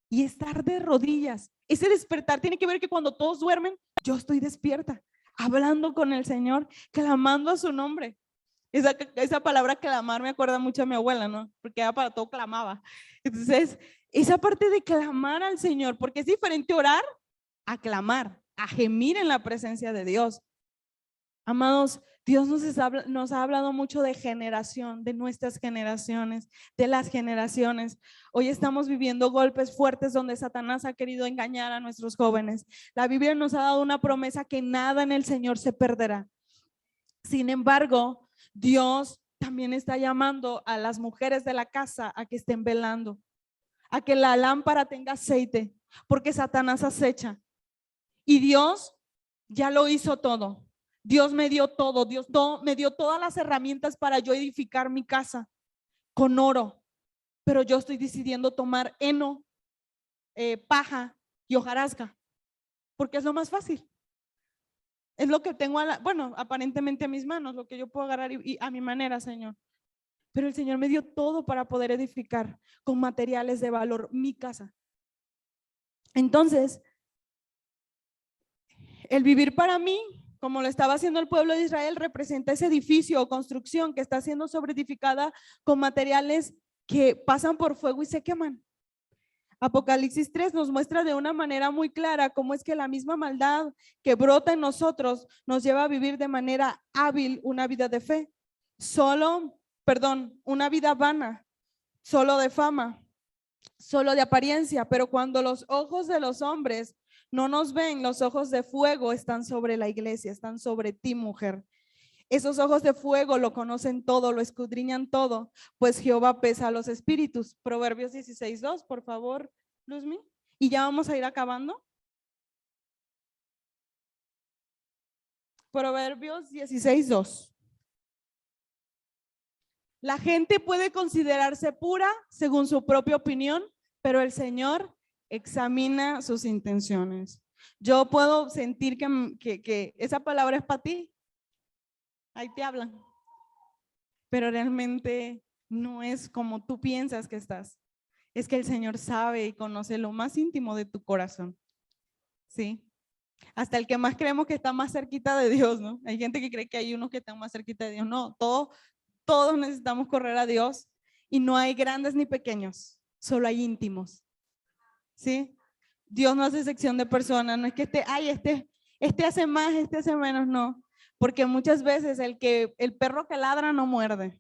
Y estar de rodillas, ese despertar tiene que ver que cuando todos duermen, yo estoy despierta, hablando con el Señor, clamando a su nombre. Esa palabra clamar me acuerda mucho a mi abuela, ¿no? Porque ella para todo clamaba. Entonces, esa parte de clamar al Señor, porque es diferente orar a clamar, a gemir en la presencia de Dios. Amados, Dios nos ha hablado mucho de generación, de nuestras generaciones, de las generaciones. Hoy estamos viviendo golpes fuertes donde Satanás ha querido engañar a nuestros jóvenes. La Biblia nos ha dado una promesa que nada en el Señor se perderá. Sin embargo, Dios también está llamando a las mujeres de la casa a que estén velando, a que la lámpara tenga aceite, porque Satanás acecha. Y Dios ya lo hizo todo. Dios me dio todo, Dios me dio todas las herramientas para yo edificar mi casa con oro, pero yo estoy decidiendo tomar heno, paja y hojarasca, porque es lo más fácil. Es lo que tengo, aparentemente a mis manos, lo que yo puedo agarrar y a mi manera, Señor. Pero el Señor me dio todo para poder edificar con materiales de valor mi casa. Entonces, el vivir para mí, como lo estaba haciendo el pueblo de Israel, representa ese edificio o construcción que está siendo sobreedificada con materiales que pasan por fuego y se queman. Apocalipsis 3 nos muestra de una manera muy clara cómo es que la misma maldad que brota en nosotros nos lleva a vivir de manera hábil una vida de fe, una vida vana, solo de fama, solo de apariencia, pero cuando los ojos de los hombres no nos ven, los ojos de fuego están sobre la iglesia, están sobre ti, mujer. Esos ojos de fuego lo conocen todo, lo escudriñan todo, pues Jehová pesa a los espíritus. Proverbios 16:2, por favor, Luzmi. Y ya vamos a ir acabando. Proverbios 16:2. La gente puede considerarse pura según su propia opinión, pero el Señor examina sus intenciones. Yo puedo sentir que esa palabra es para ti. Ahí te hablan. Pero realmente no es como tú piensas que estás. Es que el Señor sabe y conoce lo más íntimo de tu corazón. ¿Sí? Hasta el que más creemos que está más cerquita de Dios, ¿no? Hay gente que cree que hay unos que están más cerquita de Dios. No, todos necesitamos correr a Dios y no hay grandes ni pequeños, solo hay íntimos. ¿Sí? Dios no hace sección de personas, no es que este hace más, este hace menos, no. Porque muchas veces el perro que ladra no muerde,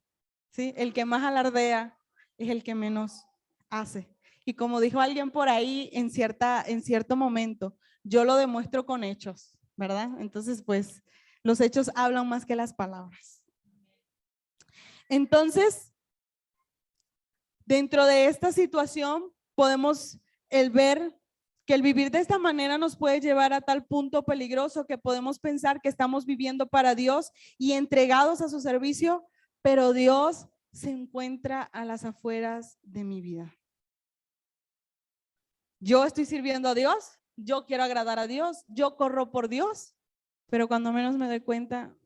¿sí? El que más alardea es el que menos hace. Y como dijo alguien por ahí en cierto momento, yo lo demuestro con hechos, ¿verdad? Entonces, pues, los hechos hablan más que las palabras. Entonces, dentro de esta situación, podemos ver que el vivir de esta manera nos puede llevar a tal punto peligroso que podemos pensar que estamos viviendo para Dios y entregados a su servicio, pero Dios se encuentra a las afueras de mi vida. Yo estoy sirviendo a Dios, yo quiero agradar a Dios, yo corro por Dios, pero cuando menos me doy cuenta,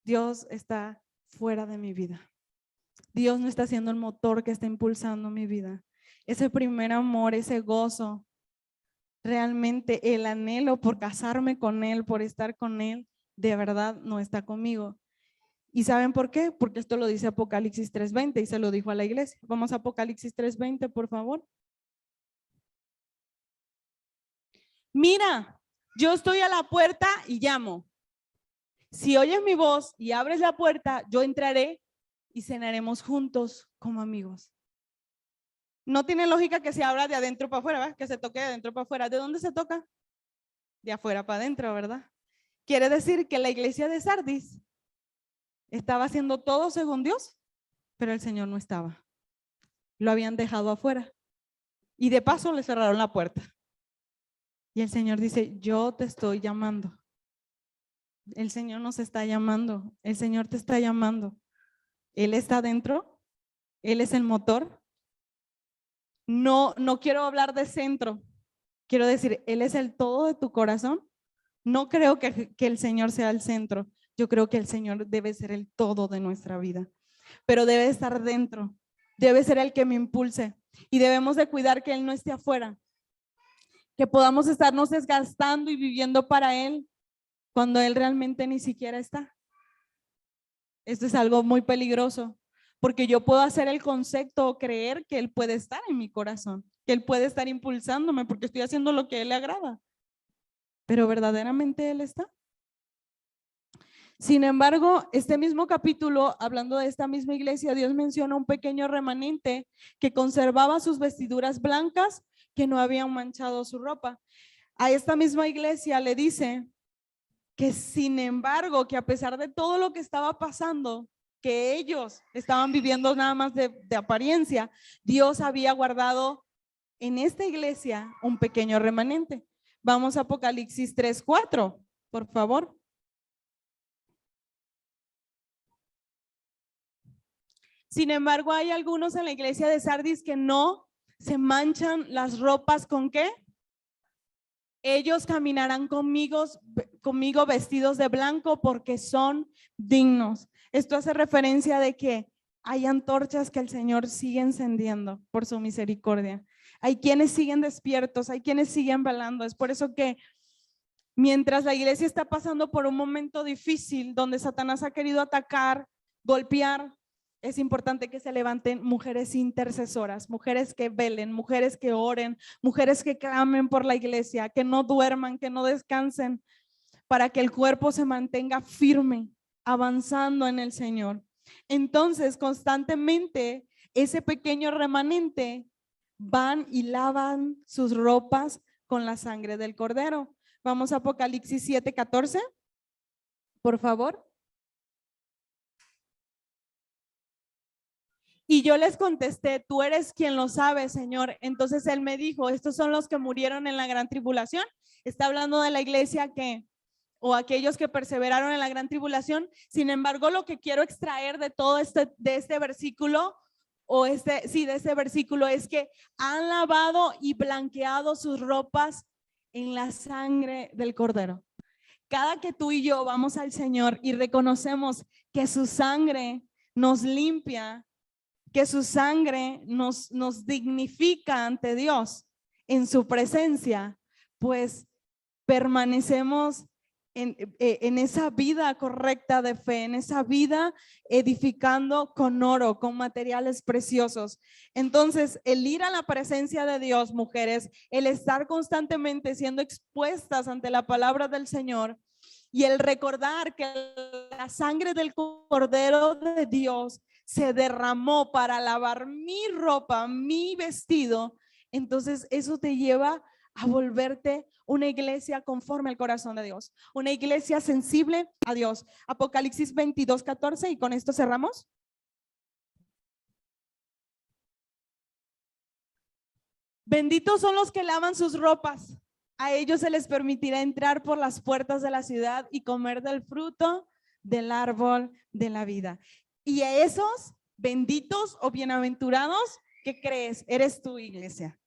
Dios está fuera de mi vida. Dios no está siendo el motor que está impulsando mi vida. Ese primer amor, ese gozo, realmente el anhelo por casarme con Él, por estar con Él, de verdad no está conmigo. ¿Y saben por qué? Porque esto lo dice Apocalipsis 3:20 y se lo dijo a la iglesia. Vamos a Apocalipsis 3:20, por favor. Mira, yo estoy a la puerta y llamo. Si oyes mi voz y abres la puerta, yo entraré y cenaremos juntos como amigos. No tiene lógica que se abra de adentro para afuera, ¿verdad? Que se toque de adentro para afuera. ¿De dónde se toca? De afuera para adentro, ¿verdad? Quiere decir que la iglesia de Sardis estaba haciendo todo según Dios, pero el Señor no estaba. Lo habían dejado afuera. Y de paso le cerraron la puerta. Y el Señor dice, yo te estoy llamando. El Señor nos está llamando. El Señor te está llamando. Él está dentro. Él es el motor. No quiero hablar de centro. Quiero decir, Él es el todo de tu corazón. No creo que el Señor sea el centro. Yo creo que el Señor debe ser el todo de nuestra vida. Pero debe estar dentro. Debe ser el que me impulse. Y debemos de cuidar que Él no esté afuera. que podamos estarnos desgastando y viviendo para Él cuando Él realmente ni siquiera está. Esto es algo muy peligroso, porque yo puedo hacer el concepto o creer que Él puede estar en mi corazón, que Él puede estar impulsándome porque estoy haciendo lo que a Él le agrada, pero verdaderamente Él está. Sin embargo, este mismo capítulo, hablando de esta misma iglesia, Dios menciona un pequeño remanente que conservaba sus vestiduras blancas, que no habían manchado su ropa. A esta misma iglesia le dice que sin embargo, que a pesar de todo lo que estaba pasando, que ellos estaban viviendo nada más de apariencia, Dios había guardado en esta iglesia un pequeño remanente. Vamos a Apocalipsis 3:4, por favor. Sin embargo, hay algunos en la iglesia de Sardis que no se manchan las ropas ¿con qué? Ellos caminarán conmigo vestidos de blanco porque son dignos. Esto hace referencia de que hay antorchas que el Señor sigue encendiendo por su misericordia. Hay quienes siguen despiertos, hay quienes siguen velando. Es por eso que mientras la iglesia está pasando por un momento difícil donde Satanás ha querido atacar, golpear, es importante que se levanten mujeres intercesoras, mujeres que velen, mujeres que oren, mujeres que clamen por la iglesia, que no duerman, que no descansen, para que el cuerpo se mantenga firme, avanzando en el Señor. Entonces, constantemente, ese pequeño remanente van y lavan sus ropas con la sangre del Cordero. Vamos a Apocalipsis 7:14, por favor. Y yo les contesté, tú eres quien lo sabe, Señor. Entonces él me dijo, estos son los que murieron en la gran tribulación. Está hablando de la iglesia o aquellos que perseveraron en la gran tribulación. Sin embargo, lo que quiero extraer de todo de este versículo, de este versículo, es que han lavado y blanqueado sus ropas en la sangre del Cordero. Cada que tú y yo vamos al Señor y reconocemos que su sangre nos limpia, que su sangre nos dignifica ante Dios en su presencia, pues permanecemos en esa vida correcta de fe, en esa vida edificando con oro, con materiales preciosos. Entonces, el ir a la presencia de Dios, mujeres, el estar constantemente siendo expuestas ante la palabra del Señor y el recordar que la sangre del Cordero de Dios se derramó para lavar mi ropa, mi vestido, entonces eso te lleva a volverte una iglesia conforme al corazón de Dios, una iglesia sensible a Dios. Apocalipsis 22:14, y con esto cerramos. Benditos son los que lavan sus ropas, a ellos se les permitirá entrar por las puertas de la ciudad y comer del fruto del árbol de la vida. Y a esos benditos o bienaventurados, ¿qué crees? Eres tú, iglesia.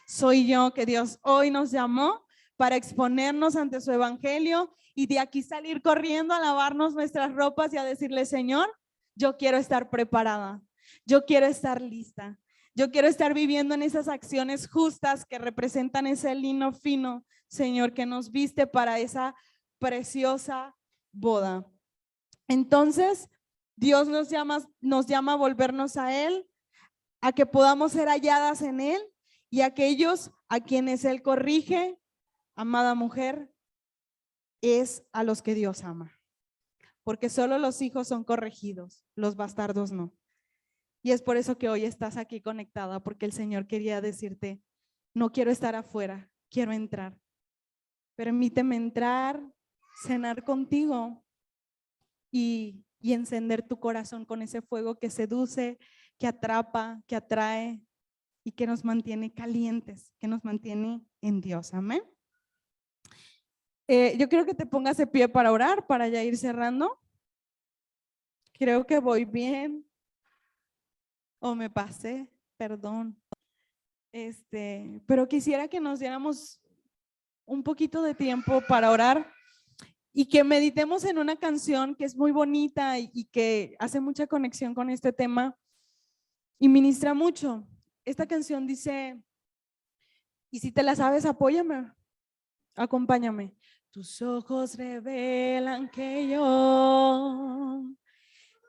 Soy yo, que Dios hoy nos llamó para exponernos ante su evangelio y de aquí salir corriendo a lavarnos nuestras ropas y a decirle, Señor, yo quiero estar preparada, yo quiero estar lista, yo quiero estar viviendo en esas acciones justas que representan ese lino fino, Señor, que nos viste para esa preciosa boda. Entonces, Dios nos llama a volvernos a Él, a que podamos ser halladas en Él, y aquellos a quienes Él corrige, amada mujer, es a los que Dios ama. Porque solo los hijos son corregidos, los bastardos no. Y es por eso que hoy estás aquí conectada, porque el Señor quería decirte, no quiero estar afuera, quiero entrar. Permíteme entrar, cenar contigo y encender tu corazón con ese fuego que seduce, que atrapa, que atrae y que nos mantiene calientes, que nos mantiene en Dios. Amén. Yo quiero que te pongas de pie para orar, para ya ir cerrando. Creo que voy bien. O me pasé, perdón. Pero quisiera que nos diéramos un poquito de tiempo para orar y que meditemos en una canción que es muy bonita y que hace mucha conexión con este tema y ministra mucho. Esta canción dice, Y si te la sabes, apóyame, acompáñame. Tus ojos revelan que yo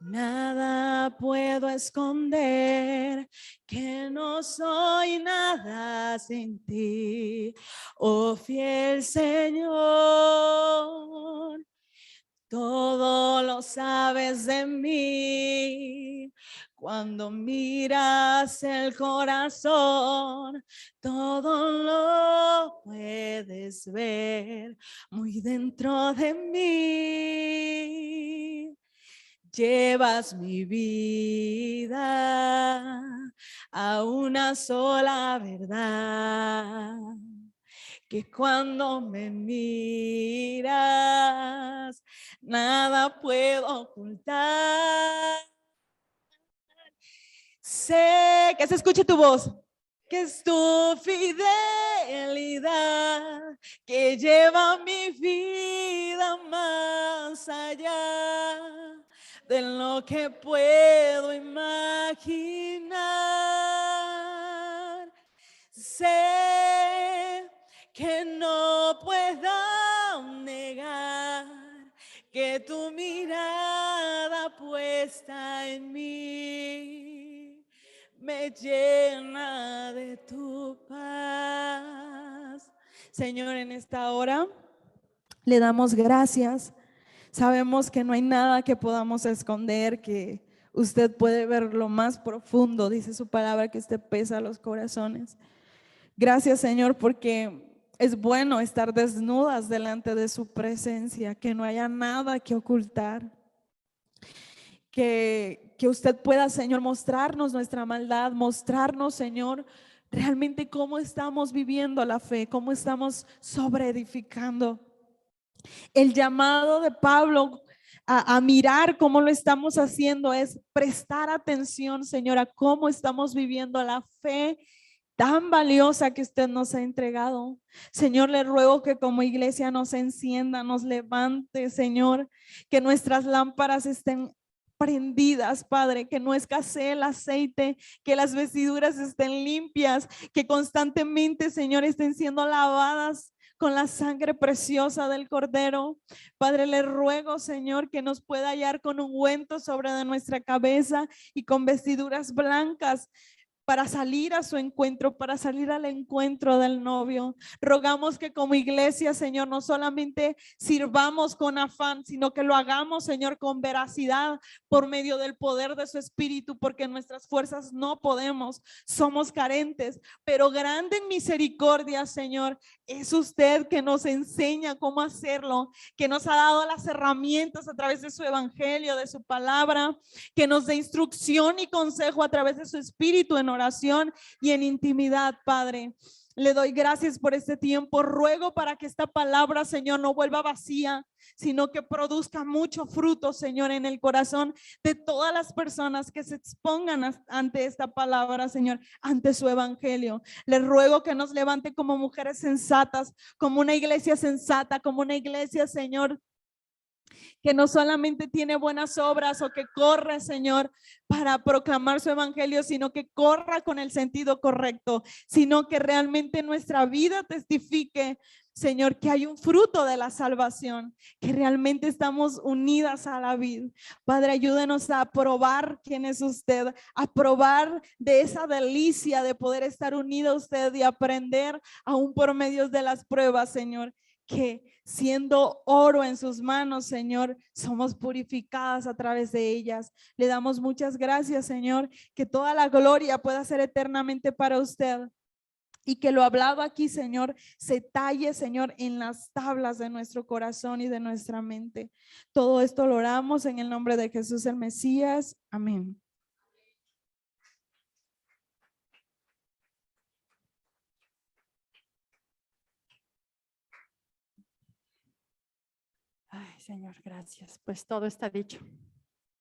nada puedo esconder, que no soy nada sin ti, oh fiel Señor. Todo lo sabes de mí. Cuando miras el corazón, todo lo puedes ver muy dentro de mí. Llevas mi vida a una sola verdad, que cuando me miras, nada puedo ocultar. Sé que se escuche tu voz, que es tu fidelidad que lleva mi vida más allá de lo que puedo imaginar. Sé que no puedo negar que tu mirada puesta en mí me llena de tu paz. Señor, en esta hora le damos gracias. Sabemos que no hay nada que podamos esconder, que usted puede ver lo más profundo, dice su palabra, que usted pesa los corazones. Gracias, Señor, porque es bueno estar desnudas delante de su presencia, que no haya nada que ocultar. Que usted pueda, Señor, mostrarnos nuestra maldad, mostrarnos, Señor, realmente cómo estamos viviendo la fe, cómo estamos sobreedificando. El llamado de Pablo a mirar cómo lo estamos haciendo es prestar atención, Señor, a cómo estamos viviendo la fe tan valiosa que usted nos ha entregado. Señor, le ruego que como iglesia nos encienda, nos levante, Señor, que nuestras lámparas estén prendidas, Padre, que no escasee el aceite, que las vestiduras estén limpias, que constantemente, Señor, estén siendo lavadas con la sangre preciosa del Cordero. Padre, le ruego, Señor, que nos pueda hallar con ungüento sobre de nuestra cabeza y con vestiduras blancas, para salir a su encuentro, para salir al encuentro del novio. Rogamos que como iglesia, Señor, no solamente sirvamos con afán, sino que lo hagamos, Señor, con veracidad por medio del poder de su Espíritu, porque nuestras fuerzas no podemos, somos carentes, pero grande en misericordia, Señor, es usted que nos enseña cómo hacerlo, que nos ha dado las herramientas a través de su evangelio, de su palabra, que nos dé instrucción y consejo a través de su Espíritu en oración y en intimidad, Padre. Le doy gracias por este tiempo. Ruego para que esta palabra, Señor, no vuelva vacía, sino que produzca mucho fruto, Señor, en el corazón de todas las personas que se expongan ante esta palabra, Señor, ante su evangelio. Le ruego que nos levante como mujeres sensatas, como una iglesia sensata, como una iglesia, Señor, que no solamente tiene buenas obras o que corre, Señor, para proclamar su evangelio, sino que corra con el sentido correcto, sino que realmente nuestra vida testifique, Señor, que hay un fruto de la salvación, que realmente estamos unidas a la vid. Padre, ayúdenos a probar quién es usted, a probar de esa delicia de poder estar unido a usted y aprender aún por medio de las pruebas, Señor, que siendo oro en sus manos, Señor, somos purificadas a través de ellas. Le damos muchas gracias, Señor, que toda la gloria pueda ser eternamente para usted. Y que lo hablado aquí, Señor, se talle, Señor, en las tablas de nuestro corazón y de nuestra mente. Todo esto lo oramos en el nombre de Jesús el Mesías. Amén. Ay, Señor, gracias. Pues todo está dicho.